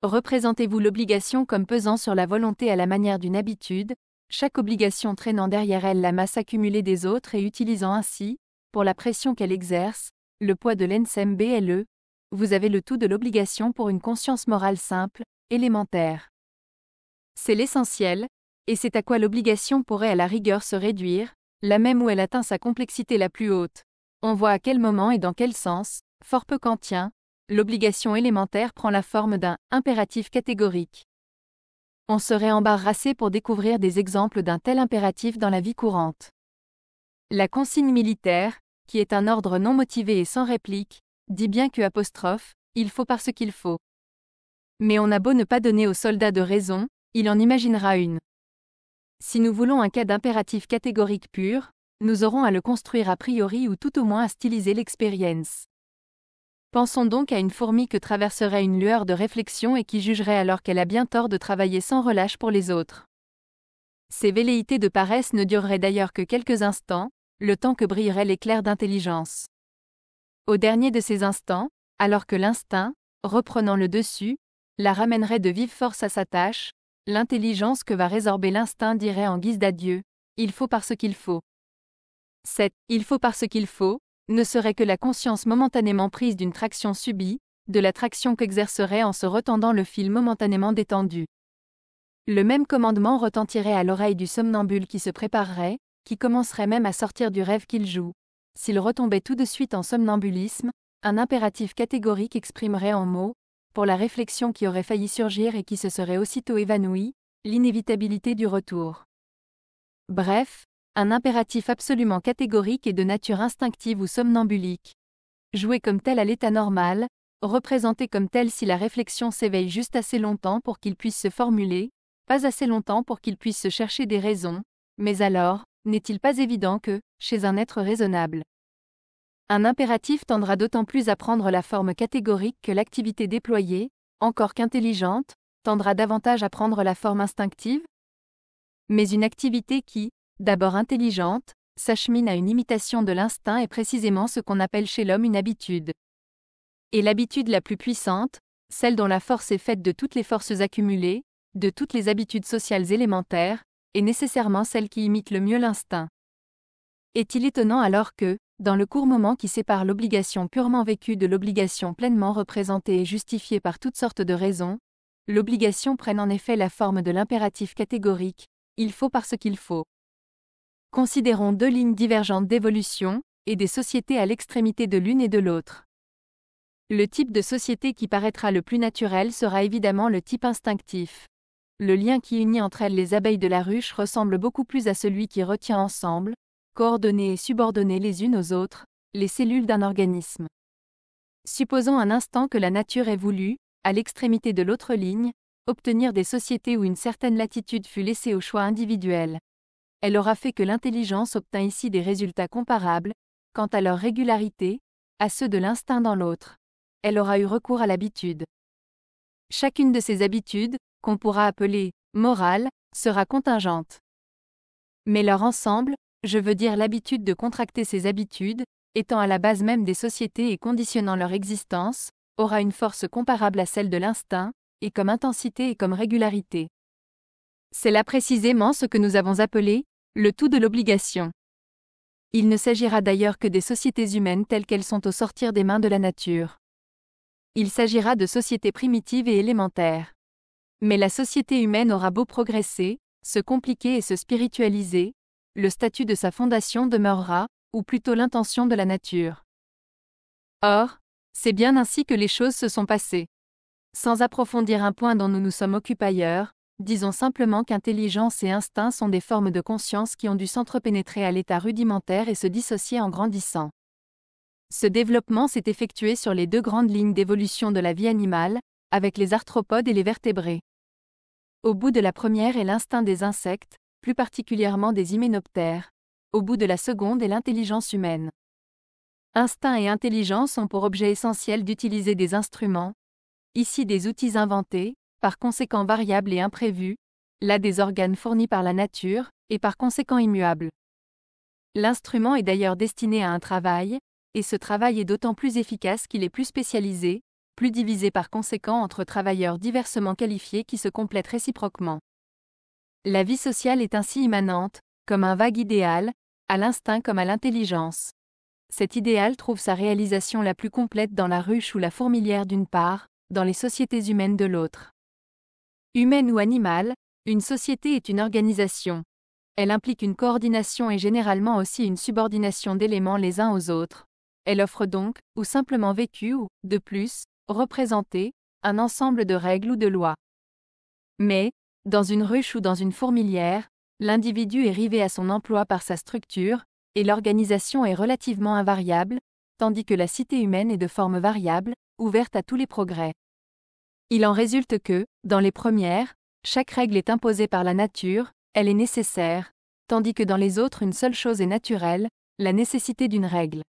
Représentez-vous l'obligation comme pesant sur la volonté à la manière d'une habitude, chaque obligation traînant derrière elle la masse accumulée des autres et utilisant ainsi, pour la pression qu'elle exerce, le poids de l'ensemble. Vous avez le tout de l'obligation pour une conscience morale simple, élémentaire. C'est l'essentiel, et c'est à quoi l'obligation pourrait à la rigueur se réduire, là même où elle atteint sa complexité la plus haute. On voit à quel moment et dans quel sens, fort peu kantien, l'obligation élémentaire prend la forme d'un impératif catégorique. On serait embarrassé pour découvrir des exemples d'un tel impératif dans la vie courante. La consigne militaire, qui est un ordre non motivé et sans réplique, dit bien que il faut parce qu'il faut. Mais on a beau ne pas donner au soldat de raison, il en imaginera une. Si nous voulons un cas d'impératif catégorique pur, nous aurons à le construire a priori ou tout au moins à styliser l'expérience. Pensons donc à une fourmi que traverserait une lueur de réflexion et qui jugerait alors qu'elle a bien tort de travailler sans relâche pour les autres. Ces velléités de paresse ne dureraient d'ailleurs que quelques instants, le temps que brillerait l'éclair d'intelligence. Au dernier de ces instants, alors que l'instinct, reprenant le dessus, la ramènerait de vive force à sa tâche, l'intelligence que va résorber l'instinct dirait en guise d'adieu, « il faut parce qu'il faut ». Cet « il faut parce qu'il faut » ne serait que la conscience momentanément prise d'une traction subie, de la traction qu'exercerait en se retendant le fil momentanément détendu. Le même commandement retentirait à l'oreille du somnambule qui se préparerait, qui commencerait même à sortir du rêve qu'il joue. S'il retombait tout de suite en somnambulisme, un impératif catégorique exprimerait en mots, pour la réflexion qui aurait failli surgir et qui se serait aussitôt évanouie, l'inévitabilité du retour. Bref, un impératif absolument catégorique et de nature instinctive ou somnambulique. Joué comme tel à l'état normal, représenté comme tel si la réflexion s'éveille juste assez longtemps pour qu'il puisse se formuler, pas assez longtemps pour qu'il puisse se chercher des raisons, mais alors, n'est-il pas évident que, chez un être raisonnable, un impératif tendra d'autant plus à prendre la forme catégorique que l'activité déployée, encore qu'intelligente, tendra davantage à prendre la forme instinctive? Mais une activité qui, d'abord intelligente, s'achemine à une imitation de l'instinct est précisément ce qu'on appelle chez l'homme une habitude. Et l'habitude la plus puissante, celle dont la force est faite de toutes les forces accumulées, de toutes les habitudes sociales élémentaires, est nécessairement celle qui imite le mieux l'instinct. Est-il étonnant alors que, dans le court moment qui sépare l'obligation purement vécue de l'obligation pleinement représentée et justifiée par toutes sortes de raisons, l'obligation prenne en effet la forme de l'impératif catégorique, il faut parce qu'il faut. Considérons deux lignes divergentes d'évolution, et des sociétés à l'extrémité de l'une et de l'autre. Le type de société qui paraîtra le plus naturel sera évidemment le type instinctif. Le lien qui unit entre elles les abeilles de la ruche ressemble beaucoup plus à celui qui retient ensemble, coordonnées et subordonnées les unes aux autres, les cellules d'un organisme. Supposons un instant que la nature ait voulu, à l'extrémité de l'autre ligne, obtenir des sociétés où une certaine latitude fut laissée au choix individuel. Elle aura fait que l'intelligence obtint ici des résultats comparables, quant à leur régularité, à ceux de l'instinct dans l'autre. Elle aura eu recours à l'habitude. Chacune de ces habitudes, qu'on pourra appeler morale, sera contingente. Mais leur ensemble, je veux dire l'habitude de contracter ces habitudes, étant à la base même des sociétés et conditionnant leur existence, aura une force comparable à celle de l'instinct, et comme intensité et comme régularité. C'est là précisément ce que nous avons appelé le tout de l'obligation. Il ne s'agira d'ailleurs que des sociétés humaines telles qu'elles sont au sortir des mains de la nature. Il s'agira de sociétés primitives et élémentaires. Mais la société humaine aura beau progresser, se compliquer et se spiritualiser, le statut de sa fondation demeurera, ou plutôt l'intention de la nature. Or, c'est bien ainsi que les choses se sont passées. Sans approfondir un point dont nous nous sommes occupés ailleurs, disons simplement qu'intelligence et instinct sont des formes de conscience qui ont dû s'entrepénétrer à l'état rudimentaire et se dissocier en grandissant. Ce développement s'est effectué sur les deux grandes lignes d'évolution de la vie animale, avec les arthropodes et les vertébrés. Au bout de la première est l'instinct des insectes, plus particulièrement des hyménoptères. Au bout de la seconde est l'intelligence humaine. Instinct et intelligence ont pour objet essentiel d'utiliser des instruments, ici des outils inventés, par conséquent variables et imprévus, là des organes fournis par la nature, et par conséquent immuables. L'instrument est d'ailleurs destiné à un travail, et ce travail est d'autant plus efficace qu'il est plus spécialisé, plus divisé par conséquent entre travailleurs diversement qualifiés qui se complètent réciproquement. La vie sociale est ainsi immanente, comme un vague idéal, à l'instinct comme à l'intelligence. Cet idéal trouve sa réalisation la plus complète dans la ruche ou la fourmilière d'une part, dans les sociétés humaines de l'autre. Humaine ou animale, une société est une organisation. Elle implique une coordination et généralement aussi une subordination d'éléments les uns aux autres. Elle offre donc, ou simplement vécu ou, de plus, représenter, un ensemble de règles ou de lois. Mais, dans une ruche ou dans une fourmilière, l'individu est rivé à son emploi par sa structure, et l'organisation est relativement invariable, tandis que la cité humaine est de forme variable, ouverte à tous les progrès. Il en résulte que, dans les premières, chaque règle est imposée par la nature, elle est nécessaire, tandis que dans les autres une seule chose est naturelle, la nécessité d'une règle.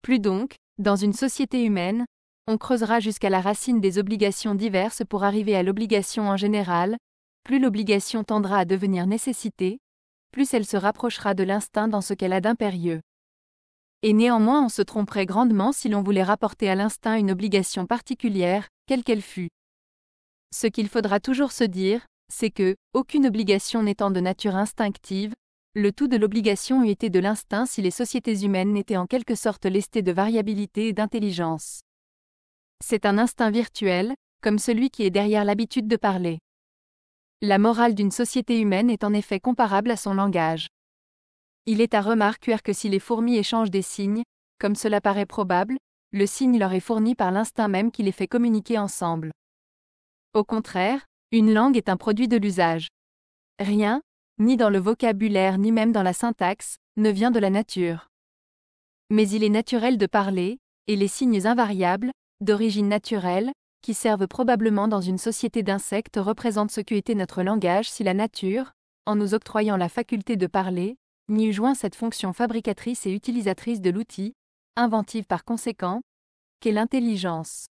Plus donc, dans une société humaine, on creusera jusqu'à la racine des obligations diverses pour arriver à l'obligation en général, plus l'obligation tendra à devenir nécessité, plus elle se rapprochera de l'instinct dans ce qu'elle a d'impérieux. Et néanmoins on se tromperait grandement si l'on voulait rapporter à l'instinct une obligation particulière, quelle qu'elle fût. Ce qu'il faudra toujours se dire, c'est que, aucune obligation n'étant de nature instinctive, le tout de l'obligation eût été de l'instinct si les sociétés humaines n'étaient en quelque sorte lestées de variabilité et d'intelligence. C'est un instinct virtuel, comme celui qui est derrière l'habitude de parler. La morale d'une société humaine est en effet comparable à son langage. Il est à remarquer que si les fourmis échangent des signes, comme cela paraît probable, le signe leur est fourni par l'instinct même qui les fait communiquer ensemble. Au contraire, une langue est un produit de l'usage. Rien, ni dans le vocabulaire ni même dans la syntaxe, ne vient de la nature. Mais il est naturel de parler, et les signes invariables, d'origine naturelle, qui servent probablement dans une société d'insectes représentent ce qu'eût été notre langage si la nature, en nous octroyant la faculté de parler, n'y eût joint cette fonction fabricatrice et utilisatrice de l'outil, inventive par conséquent, qu'est l'intelligence.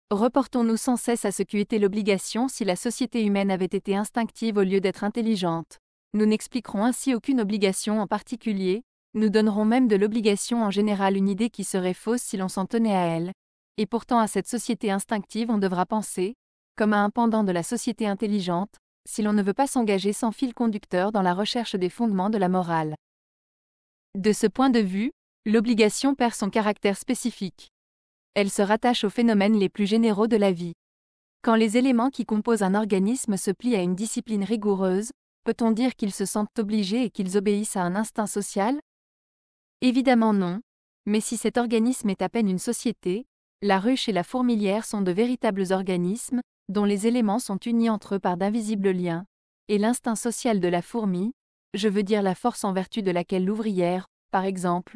Reportons-nous sans cesse à ce qu'eût été l'obligation si la société humaine avait été instinctive au lieu d'être intelligente. Nous n'expliquerons ainsi aucune obligation en particulier, nous donnerons même de l'obligation en général une idée qui serait fausse si l'on s'en tenait à elle. Et pourtant à cette société instinctive on devra penser, comme à un pendant de la société intelligente, si l'on ne veut pas s'engager sans fil conducteur dans la recherche des fondements de la morale. De ce point de vue, l'obligation perd son caractère spécifique. Elle se rattache aux phénomènes les plus généraux de la vie. Quand les éléments qui composent un organisme se plient à une discipline rigoureuse, peut-on dire qu'ils se sentent obligés et qu'ils obéissent à un instinct social? Évidemment non, mais si cet organisme est à peine une société, la ruche et la fourmilière sont de véritables organismes, dont les éléments sont unis entre eux par d'invisibles liens, et l'instinct social de la fourmi, je veux dire la force en vertu de laquelle l'ouvrière, par exemple,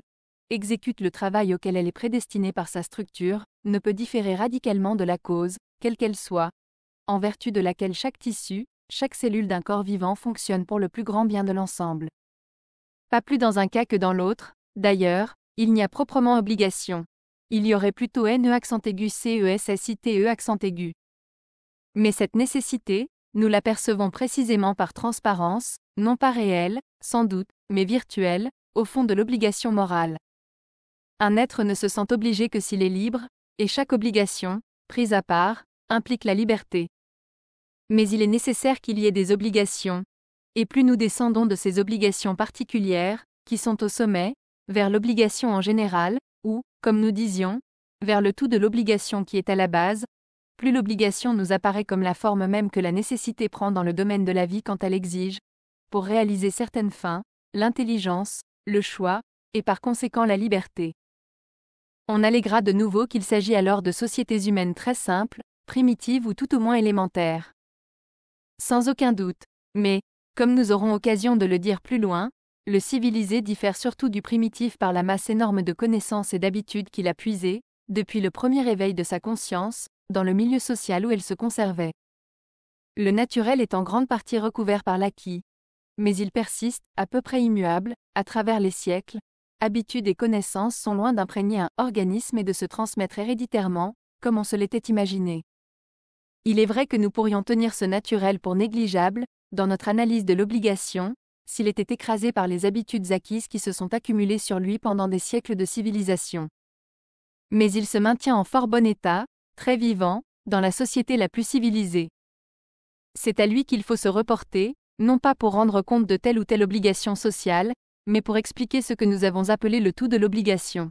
exécute le travail auquel elle est prédestinée par sa structure, ne peut différer radicalement de la cause, quelle qu'elle soit, en vertu de laquelle chaque tissu, chaque cellule d'un corps vivant fonctionne pour le plus grand bien de l'ensemble. Pas plus dans un cas que dans l'autre, d'ailleurs, il n'y a proprement obligation. Il y aurait plutôt NE accent aigu CESSITE accent aigu. Mais cette nécessité, nous l'apercevons précisément par transparence, non pas réelle, sans doute, mais virtuelle, au fond de l'obligation morale. Un être ne se sent obligé que s'il est libre, et chaque obligation, prise à part, implique la liberté. Mais il est nécessaire qu'il y ait des obligations, et plus nous descendons de ces obligations particulières, qui sont au sommet, vers l'obligation en général, ou, comme nous disions, vers le tout de l'obligation qui est à la base, plus l'obligation nous apparaît comme la forme même que la nécessité prend dans le domaine de la vie quand elle exige, pour réaliser certaines fins, l'intelligence, le choix, et par conséquent la liberté. On alléguera de nouveau qu'il s'agit alors de sociétés humaines très simples, primitives ou tout au moins élémentaires. Sans aucun doute, mais, comme nous aurons occasion de le dire plus loin, le civilisé diffère surtout du primitif par la masse énorme de connaissances et d'habitudes qu'il a puisées, depuis le premier éveil de sa conscience, dans le milieu social où elle se conservait. Le naturel est en grande partie recouvert par l'acquis, mais il persiste, à peu près immuable, à travers les siècles. Habitudes et connaissances sont loin d'imprégner un organisme et de se transmettre héréditairement, comme on se l'était imaginé. Il est vrai que nous pourrions tenir ce naturel pour négligeable, dans notre analyse de l'obligation, s'il était écrasé par les habitudes acquises qui se sont accumulées sur lui pendant des siècles de civilisation. Mais il se maintient en fort bon état, très vivant, dans la société la plus civilisée. C'est à lui qu'il faut se reporter, non pas pour rendre compte de telle ou telle obligation sociale, mais pour expliquer ce que nous avons appelé le tout de l'obligation.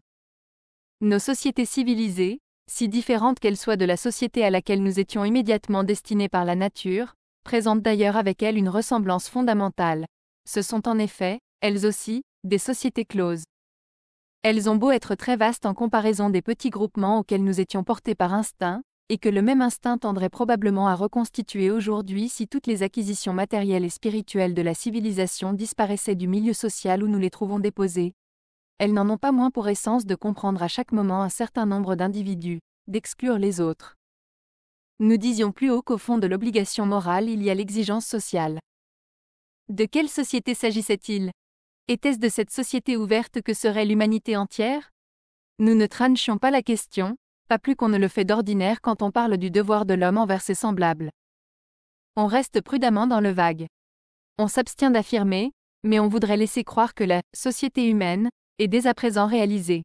Nos sociétés civilisées, si différentes qu'elles soient de la société à laquelle nous étions immédiatement destinés par la nature, présentent d'ailleurs avec elles une ressemblance fondamentale. Ce sont en effet, elles aussi, des sociétés closes. Elles ont beau être très vastes en comparaison des petits groupements auxquels nous étions portés par instinct, et que le même instinct tendrait probablement à reconstituer aujourd'hui si toutes les acquisitions matérielles et spirituelles de la civilisation disparaissaient du milieu social où nous les trouvons déposées. Elles n'en ont pas moins pour essence de comprendre à chaque moment un certain nombre d'individus, d'exclure les autres. Nous disions plus haut qu'au fond de l'obligation morale il y a l'exigence sociale. De quelle société s'agissait-il ? Était-ce de cette société ouverte que serait l'humanité entière ? Nous ne tranchions pas la question, pas plus qu'on ne le fait d'ordinaire quand on parle du devoir de l'homme envers ses semblables. On reste prudemment dans le vague. On s'abstient d'affirmer, mais on voudrait laisser croire que la société humaine est dès à présent réalisée.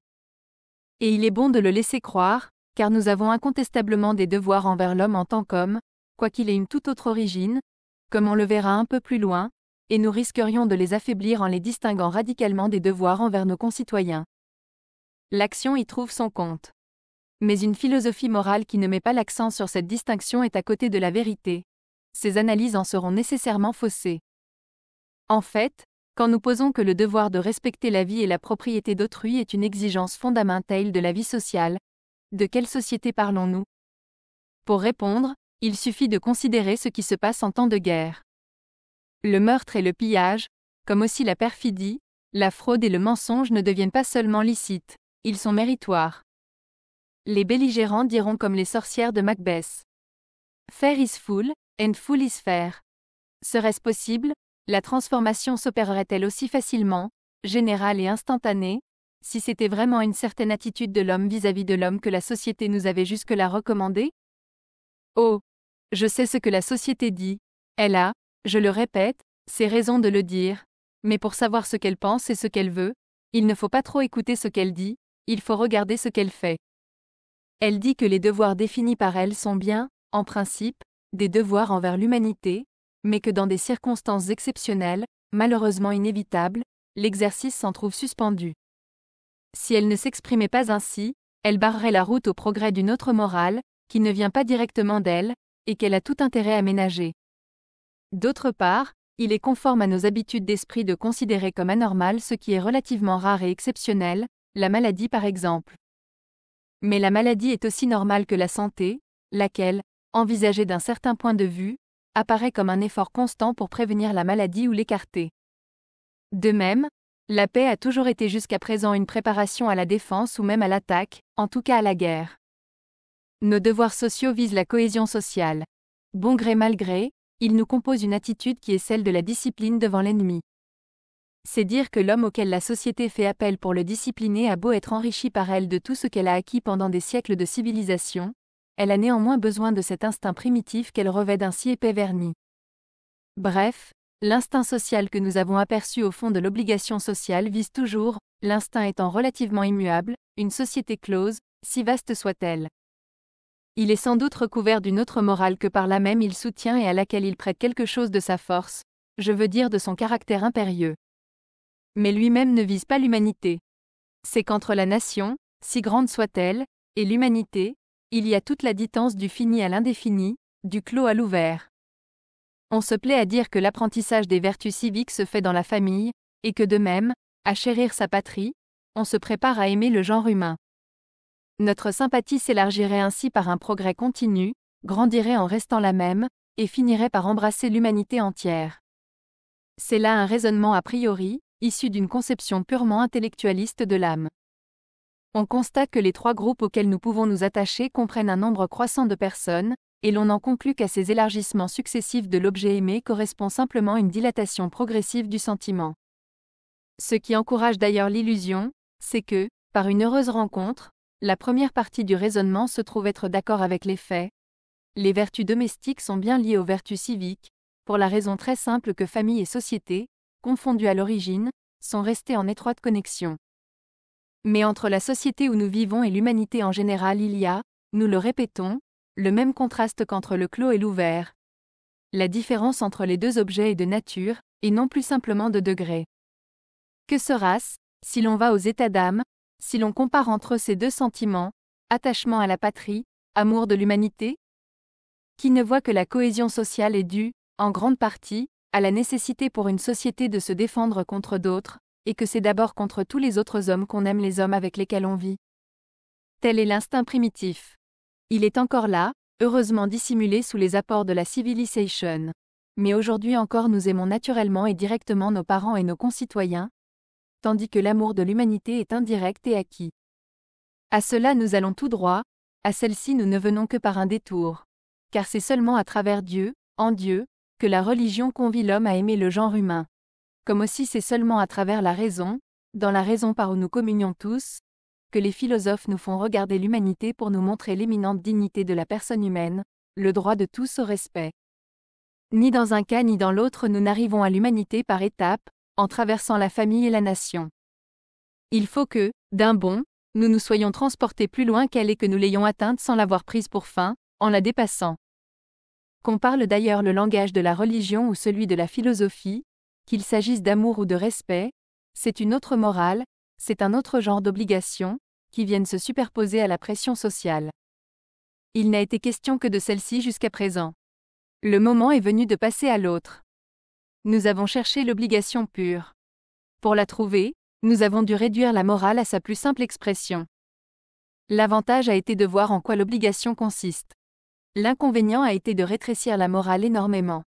Et il est bon de le laisser croire, car nous avons incontestablement des devoirs envers l'homme en tant qu'homme, quoiqu'il ait une toute autre origine, comme on le verra un peu plus loin, et nous risquerions de les affaiblir en les distinguant radicalement des devoirs envers nos concitoyens. L'action y trouve son compte. Mais une philosophie morale qui ne met pas l'accent sur cette distinction est à côté de la vérité. Ces analyses en seront nécessairement faussées. En fait, quand nous posons que le devoir de respecter la vie et la propriété d'autrui est une exigence fondamentale de la vie sociale, de quelle société parlons-nous ? Pour répondre, il suffit de considérer ce qui se passe en temps de guerre. Le meurtre et le pillage, comme aussi la perfidie, la fraude et le mensonge ne deviennent pas seulement licites, ils sont méritoires. Les belligérants diront comme les sorcières de Macbeth. Fair is full, and full is fair. Serait-ce possible ? La transformation s'opérerait-elle aussi facilement, générale et instantanée, si c'était vraiment une certaine attitude de l'homme vis-à-vis de l'homme que la société nous avait jusque-là recommandée ? Oh, je sais ce que la société dit. Elle a, je le répète, ses raisons de le dire, mais pour savoir ce qu'elle pense et ce qu'elle veut, il ne faut pas trop écouter ce qu'elle dit, il faut regarder ce qu'elle fait. Elle dit que les devoirs définis par elle sont bien, en principe, des devoirs envers l'humanité, mais que dans des circonstances exceptionnelles, malheureusement inévitables, l'exercice s'en trouve suspendu. Si elle ne s'exprimait pas ainsi, elle barrerait la route au progrès d'une autre morale, qui ne vient pas directement d'elle, et qu'elle a tout intérêt à ménager. D'autre part, il est conforme à nos habitudes d'esprit de considérer comme anormal ce qui est relativement rare et exceptionnel, la maladie par exemple. Mais la maladie est aussi normale que la santé, laquelle, envisagée d'un certain point de vue, apparaît comme un effort constant pour prévenir la maladie ou l'écarter. De même, la paix a toujours été jusqu'à présent une préparation à la défense ou même à l'attaque, en tout cas à la guerre. Nos devoirs sociaux visent la cohésion sociale. Bon gré mal gré, ils nous composent une attitude qui est celle de la discipline devant l'ennemi. C'est dire que l'homme auquel la société fait appel pour le discipliner a beau être enrichi par elle de tout ce qu'elle a acquis pendant des siècles de civilisation, elle a néanmoins besoin de cet instinct primitif qu'elle revêt d'un si épais vernis. Bref, l'instinct social que nous avons aperçu au fond de l'obligation sociale vise toujours, l'instinct étant relativement immuable, une société close, si vaste soit-elle. Il est sans doute recouvert d'une autre morale que par là même il soutient et à laquelle il prête quelque chose de sa force, je veux dire de son caractère impérieux. Mais lui-même ne vise pas l'humanité. C'est qu'entre la nation, si grande soit-elle, et l'humanité, il y a toute la distance du fini à l'indéfini, du clos à l'ouvert. On se plaît à dire que l'apprentissage des vertus civiques se fait dans la famille, et que de même, à chérir sa patrie, on se prépare à aimer le genre humain. Notre sympathie s'élargirait ainsi par un progrès continu, grandirait en restant la même, et finirait par embrasser l'humanité entière. C'est là un raisonnement a priori, issu d'une conception purement intellectualiste de l'âme. On constate que les trois groupes auxquels nous pouvons nous attacher comprennent un nombre croissant de personnes, et l'on en conclut qu'à ces élargissements successifs de l'objet aimé correspond simplement une dilatation progressive du sentiment. Ce qui encourage d'ailleurs l'illusion, c'est que, par une heureuse rencontre, la première partie du raisonnement se trouve être d'accord avec les faits. Les vertus domestiques sont bien liées aux vertus civiques, pour la raison très simple que famille et société, confondues à l'origine, sont restées en étroite connexion. Mais entre la société où nous vivons et l'humanité en général il y a, nous le répétons, le même contraste qu'entre le clos et l'ouvert. La différence entre les deux objets est de nature, et non plus simplement de degré. Que sera-ce, si l'on va aux états d'âme, si l'on compare entre eux ces deux sentiments, attachement à la patrie, amour de l'humanité? Qui ne voit que la cohésion sociale est due, en grande partie, à la nécessité pour une société de se défendre contre d'autres, et que c'est d'abord contre tous les autres hommes qu'on aime les hommes avec lesquels on vit. Tel est l'instinct primitif. Il est encore là, heureusement dissimulé sous les apports de la civilisation. Mais aujourd'hui encore nous aimons naturellement et directement nos parents et nos concitoyens, tandis que l'amour de l'humanité est indirect et acquis. À cela nous allons tout droit, à celle-ci nous ne venons que par un détour. Car c'est seulement à travers Dieu, en Dieu, que la religion convie l'homme à aimer le genre humain. Comme aussi c'est seulement à travers la raison, dans la raison par où nous communions tous, que les philosophes nous font regarder l'humanité pour nous montrer l'éminente dignité de la personne humaine, le droit de tous au respect. Ni dans un cas ni dans l'autre nous n'arrivons à l'humanité par étapes, en traversant la famille et la nation. Il faut que, d'un bond, nous nous soyons transportés plus loin qu'elle et que nous l'ayons atteinte sans l'avoir prise pour fin, en la dépassant. Qu'on parle d'ailleurs le langage de la religion ou celui de la philosophie, qu'il s'agisse d'amour ou de respect, c'est une autre morale, c'est un autre genre d'obligations, qui viennent se superposer à la pression sociale. Il n'a été question que de celle-ci jusqu'à présent. Le moment est venu de passer à l'autre. Nous avons cherché l'obligation pure. Pour la trouver, nous avons dû réduire la morale à sa plus simple expression. L'avantage a été de voir en quoi l'obligation consiste. L'inconvénient a été de rétrécir la morale énormément.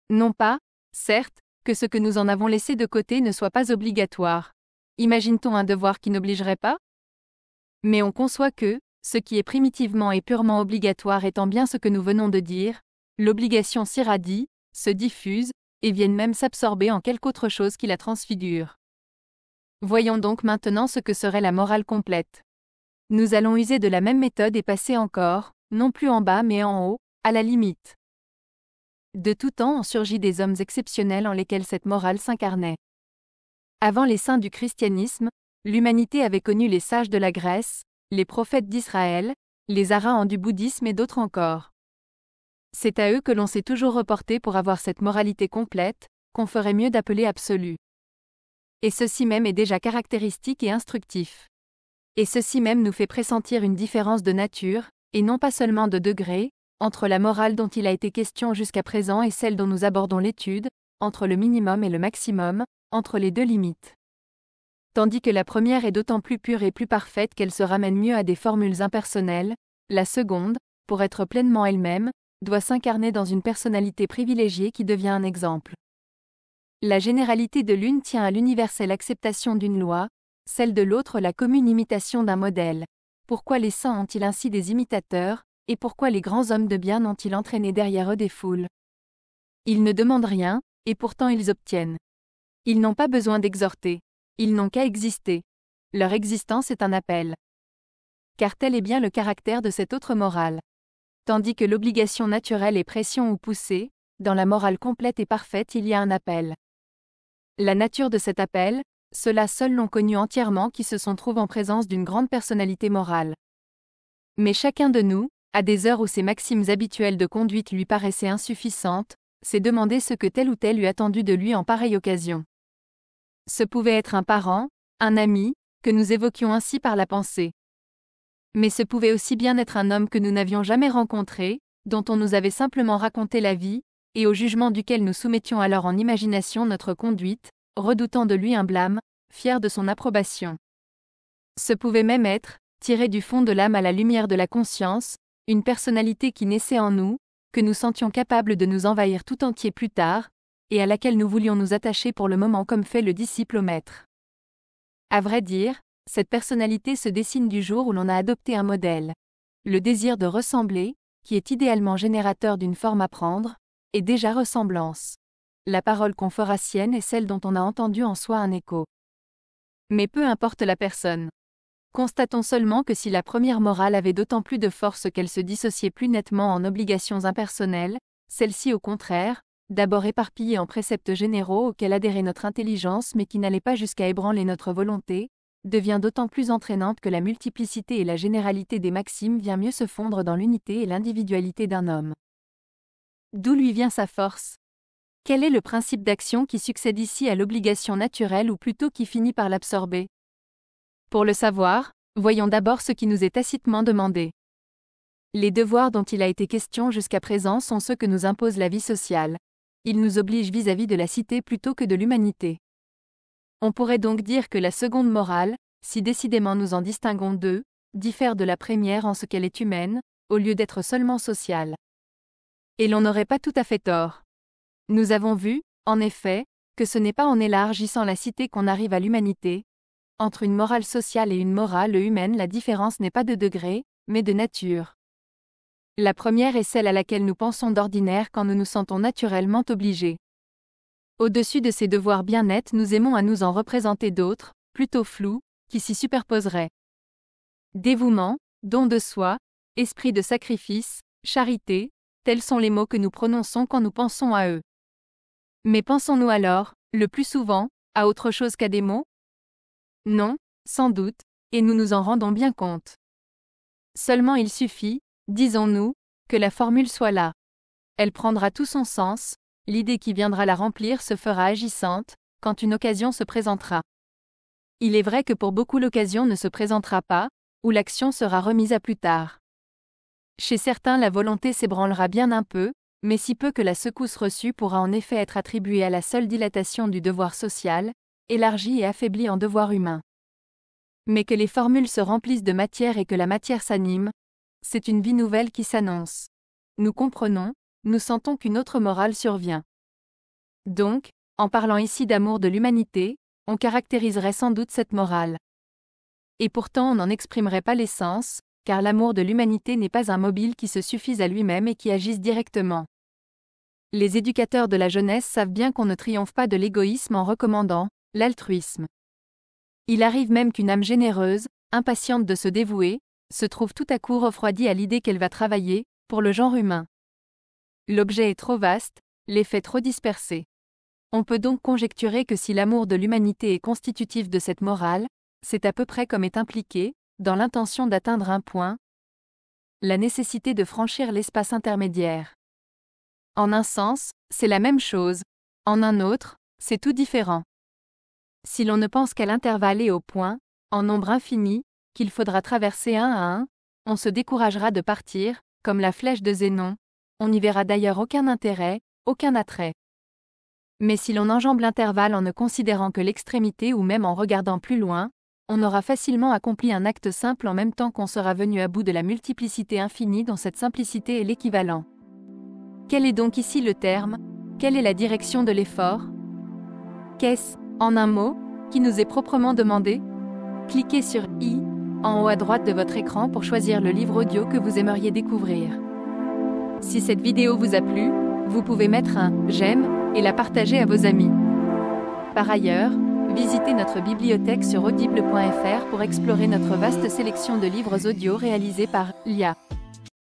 Non pas, certes, que ce que nous en avons laissé de côté ne soit pas obligatoire. Imagine-t-on un devoir qui n'obligerait pas? Mais on conçoit que, ce qui est primitivement et purement obligatoire étant bien ce que nous venons de dire, l'obligation s'irradie, se diffuse, et vienne même s'absorber en quelque autre chose qui la transfigure. Voyons donc maintenant ce que serait la morale complète. Nous allons user de la même méthode et passer encore, non plus en bas mais en haut, à la limite. De tout temps ont surgi des hommes exceptionnels en lesquels cette morale s'incarnait. Avant les saints du christianisme, l'humanité avait connu les sages de la Grèce, les prophètes d'Israël, les arahants du bouddhisme et d'autres encore. C'est à eux que l'on s'est toujours reporté pour avoir cette moralité complète, qu'on ferait mieux d'appeler absolue. Et ceci même est déjà caractéristique et instructif. Et ceci même nous fait pressentir une différence de nature, et non pas seulement de degré, entre la morale dont il a été question jusqu'à présent et celle dont nous abordons l'étude, entre le minimum et le maximum, entre les deux limites. Tandis que la première est d'autant plus pure et plus parfaite qu'elle se ramène mieux à des formules impersonnelles, la seconde, pour être pleinement elle-même, doit s'incarner dans une personnalité privilégiée qui devient un exemple. La généralité de l'une tient à l'universelle acceptation d'une loi, celle de l'autre la commune imitation d'un modèle. Pourquoi les saints ont-ils ainsi des imitateurs, et pourquoi les grands hommes de bien ont-ils entraîné derrière eux des foules? Ils ne demandent rien, et pourtant ils obtiennent. Ils n'ont pas besoin d'exhorter. Ils n'ont qu'à exister. Leur existence est un appel. Car tel est bien le caractère de cette autre morale. Tandis que l'obligation naturelle est pression ou poussée, dans la morale complète et parfaite il y a un appel. La nature de cet appel, ceux-là seuls l'ont connu entièrement qui se sont trouvés en présence d'une grande personnalité morale. Mais chacun de nous, à des heures où ses maximes habituelles de conduite lui paraissaient insuffisantes, s'est demandé ce que tel ou tel eût attendu de lui en pareille occasion. Ce pouvait être un parent, un ami, que nous évoquions ainsi par la pensée. Mais ce pouvait aussi bien être un homme que nous n'avions jamais rencontré, dont on nous avait simplement raconté la vie, et au jugement duquel nous soumettions alors en imagination notre conduite, redoutant de lui un blâme, fiers de son approbation. Ce pouvait même être, tiré du fond de l'âme à la lumière de la conscience, une personnalité qui naissait en nous, que nous sentions capables de nous envahir tout entier plus tard, et à laquelle nous voulions nous attacher pour le moment comme fait le disciple au maître. À vrai dire, cette personnalité se dessine du jour où l'on a adopté un modèle. Le désir de ressembler, qui est idéalement générateur d'une forme à prendre, est déjà ressemblance. La parole qu'on fera sienne est celle dont on a entendu en soi un écho. Mais peu importe la personne. Constatons seulement que si la première morale avait d'autant plus de force qu'elle se dissociait plus nettement en obligations impersonnelles, celle-ci au contraire, d'abord éparpillée en préceptes généraux auxquels adhérait notre intelligence mais qui n'allaient pas jusqu'à ébranler notre volonté, devient d'autant plus entraînante que la multiplicité et la généralité des maximes vient mieux se fondre dans l'unité et l'individualité d'un homme. D'où lui vient sa force? Quel est le principe d'action qui succède ici à l'obligation naturelle ou plutôt qui finit par l'absorber? Pour le savoir, voyons d'abord ce qui nous est tacitement demandé. Les devoirs dont il a été question jusqu'à présent sont ceux que nous impose la vie sociale. Ils nous obligent vis-à-vis de la cité plutôt que de l'humanité. On pourrait donc dire que la seconde morale, si décidément nous en distinguons deux, diffère de la première en ce qu'elle est humaine, au lieu d'être seulement sociale. Et l'on n'aurait pas tout à fait tort. Nous avons vu, en effet, que ce n'est pas en élargissant la cité qu'on arrive à l'humanité. Entre une morale sociale et une morale humaine, la différence n'est pas de degré, mais de nature. La première est celle à laquelle nous pensons d'ordinaire quand nous nous sentons naturellement obligés. Au-dessus de ces devoirs bien nets, nous aimons à nous en représenter d'autres, plutôt flous, qui s'y superposeraient. Dévouement, don de soi, esprit de sacrifice, charité, tels sont les mots que nous prononçons quand nous pensons à eux. Mais pensons-nous alors, le plus souvent, à autre chose qu'à des mots? Non, sans doute, et nous nous en rendons bien compte. Seulement il suffit, disons-nous, que la formule soit là. Elle prendra tout son sens, l'idée qui viendra la remplir se fera agissante, quand une occasion se présentera. Il est vrai que pour beaucoup l'occasion ne se présentera pas, ou l'action sera remise à plus tard. Chez certains la volonté s'ébranlera bien un peu, mais si peu que la secousse reçue pourra en effet être attribuée à la seule dilatation du devoir social, élargie et affaiblie en devoir humain. Mais que les formules se remplissent de matière et que la matière s'anime, c'est une vie nouvelle qui s'annonce. Nous comprenons, nous sentons qu'une autre morale survient. Donc, en parlant ici d'amour de l'humanité, on caractériserait sans doute cette morale. Et pourtant on n'en exprimerait pas l'essence, car l'amour de l'humanité n'est pas un mobile qui se suffise à lui-même et qui agisse directement. Les éducateurs de la jeunesse savent bien qu'on ne triomphe pas de l'égoïsme en recommandant l'altruisme. Il arrive même qu'une âme généreuse, impatiente de se dévouer, se trouve tout à coup refroidie à l'idée qu'elle va travailler, pour le genre humain. L'objet est trop vaste, l'effet trop dispersé. On peut donc conjecturer que si l'amour de l'humanité est constitutif de cette morale, c'est à peu près comme est impliqué, dans l'intention d'atteindre un point, la nécessité de franchir l'espace intermédiaire. En un sens, c'est la même chose, en un autre, c'est tout différent. Si l'on ne pense qu'à l'intervalle et au point, en nombre infini, qu'il faudra traverser un à un, on se découragera de partir, comme la flèche de Zénon, on n'y verra d'ailleurs aucun intérêt, aucun attrait. Mais si l'on enjambe l'intervalle en ne considérant que l'extrémité ou même en regardant plus loin, on aura facilement accompli un acte simple en même temps qu'on sera venu à bout de la multiplicité infinie dont cette simplicité est l'équivalent. Quel est donc ici le terme? Quelle est la direction de l'effort? Qu'est-ce, en un mot, qui nous est proprement demandé? Cliquez sur « I » en haut à droite de votre écran pour choisir le livre audio que vous aimeriez découvrir. Si cette vidéo vous a plu, vous pouvez mettre un « j'aime » et la partager à vos amis. Par ailleurs, visitez notre bibliothèque sur audible.fr pour explorer notre vaste sélection de livres audio réalisés par l'IA.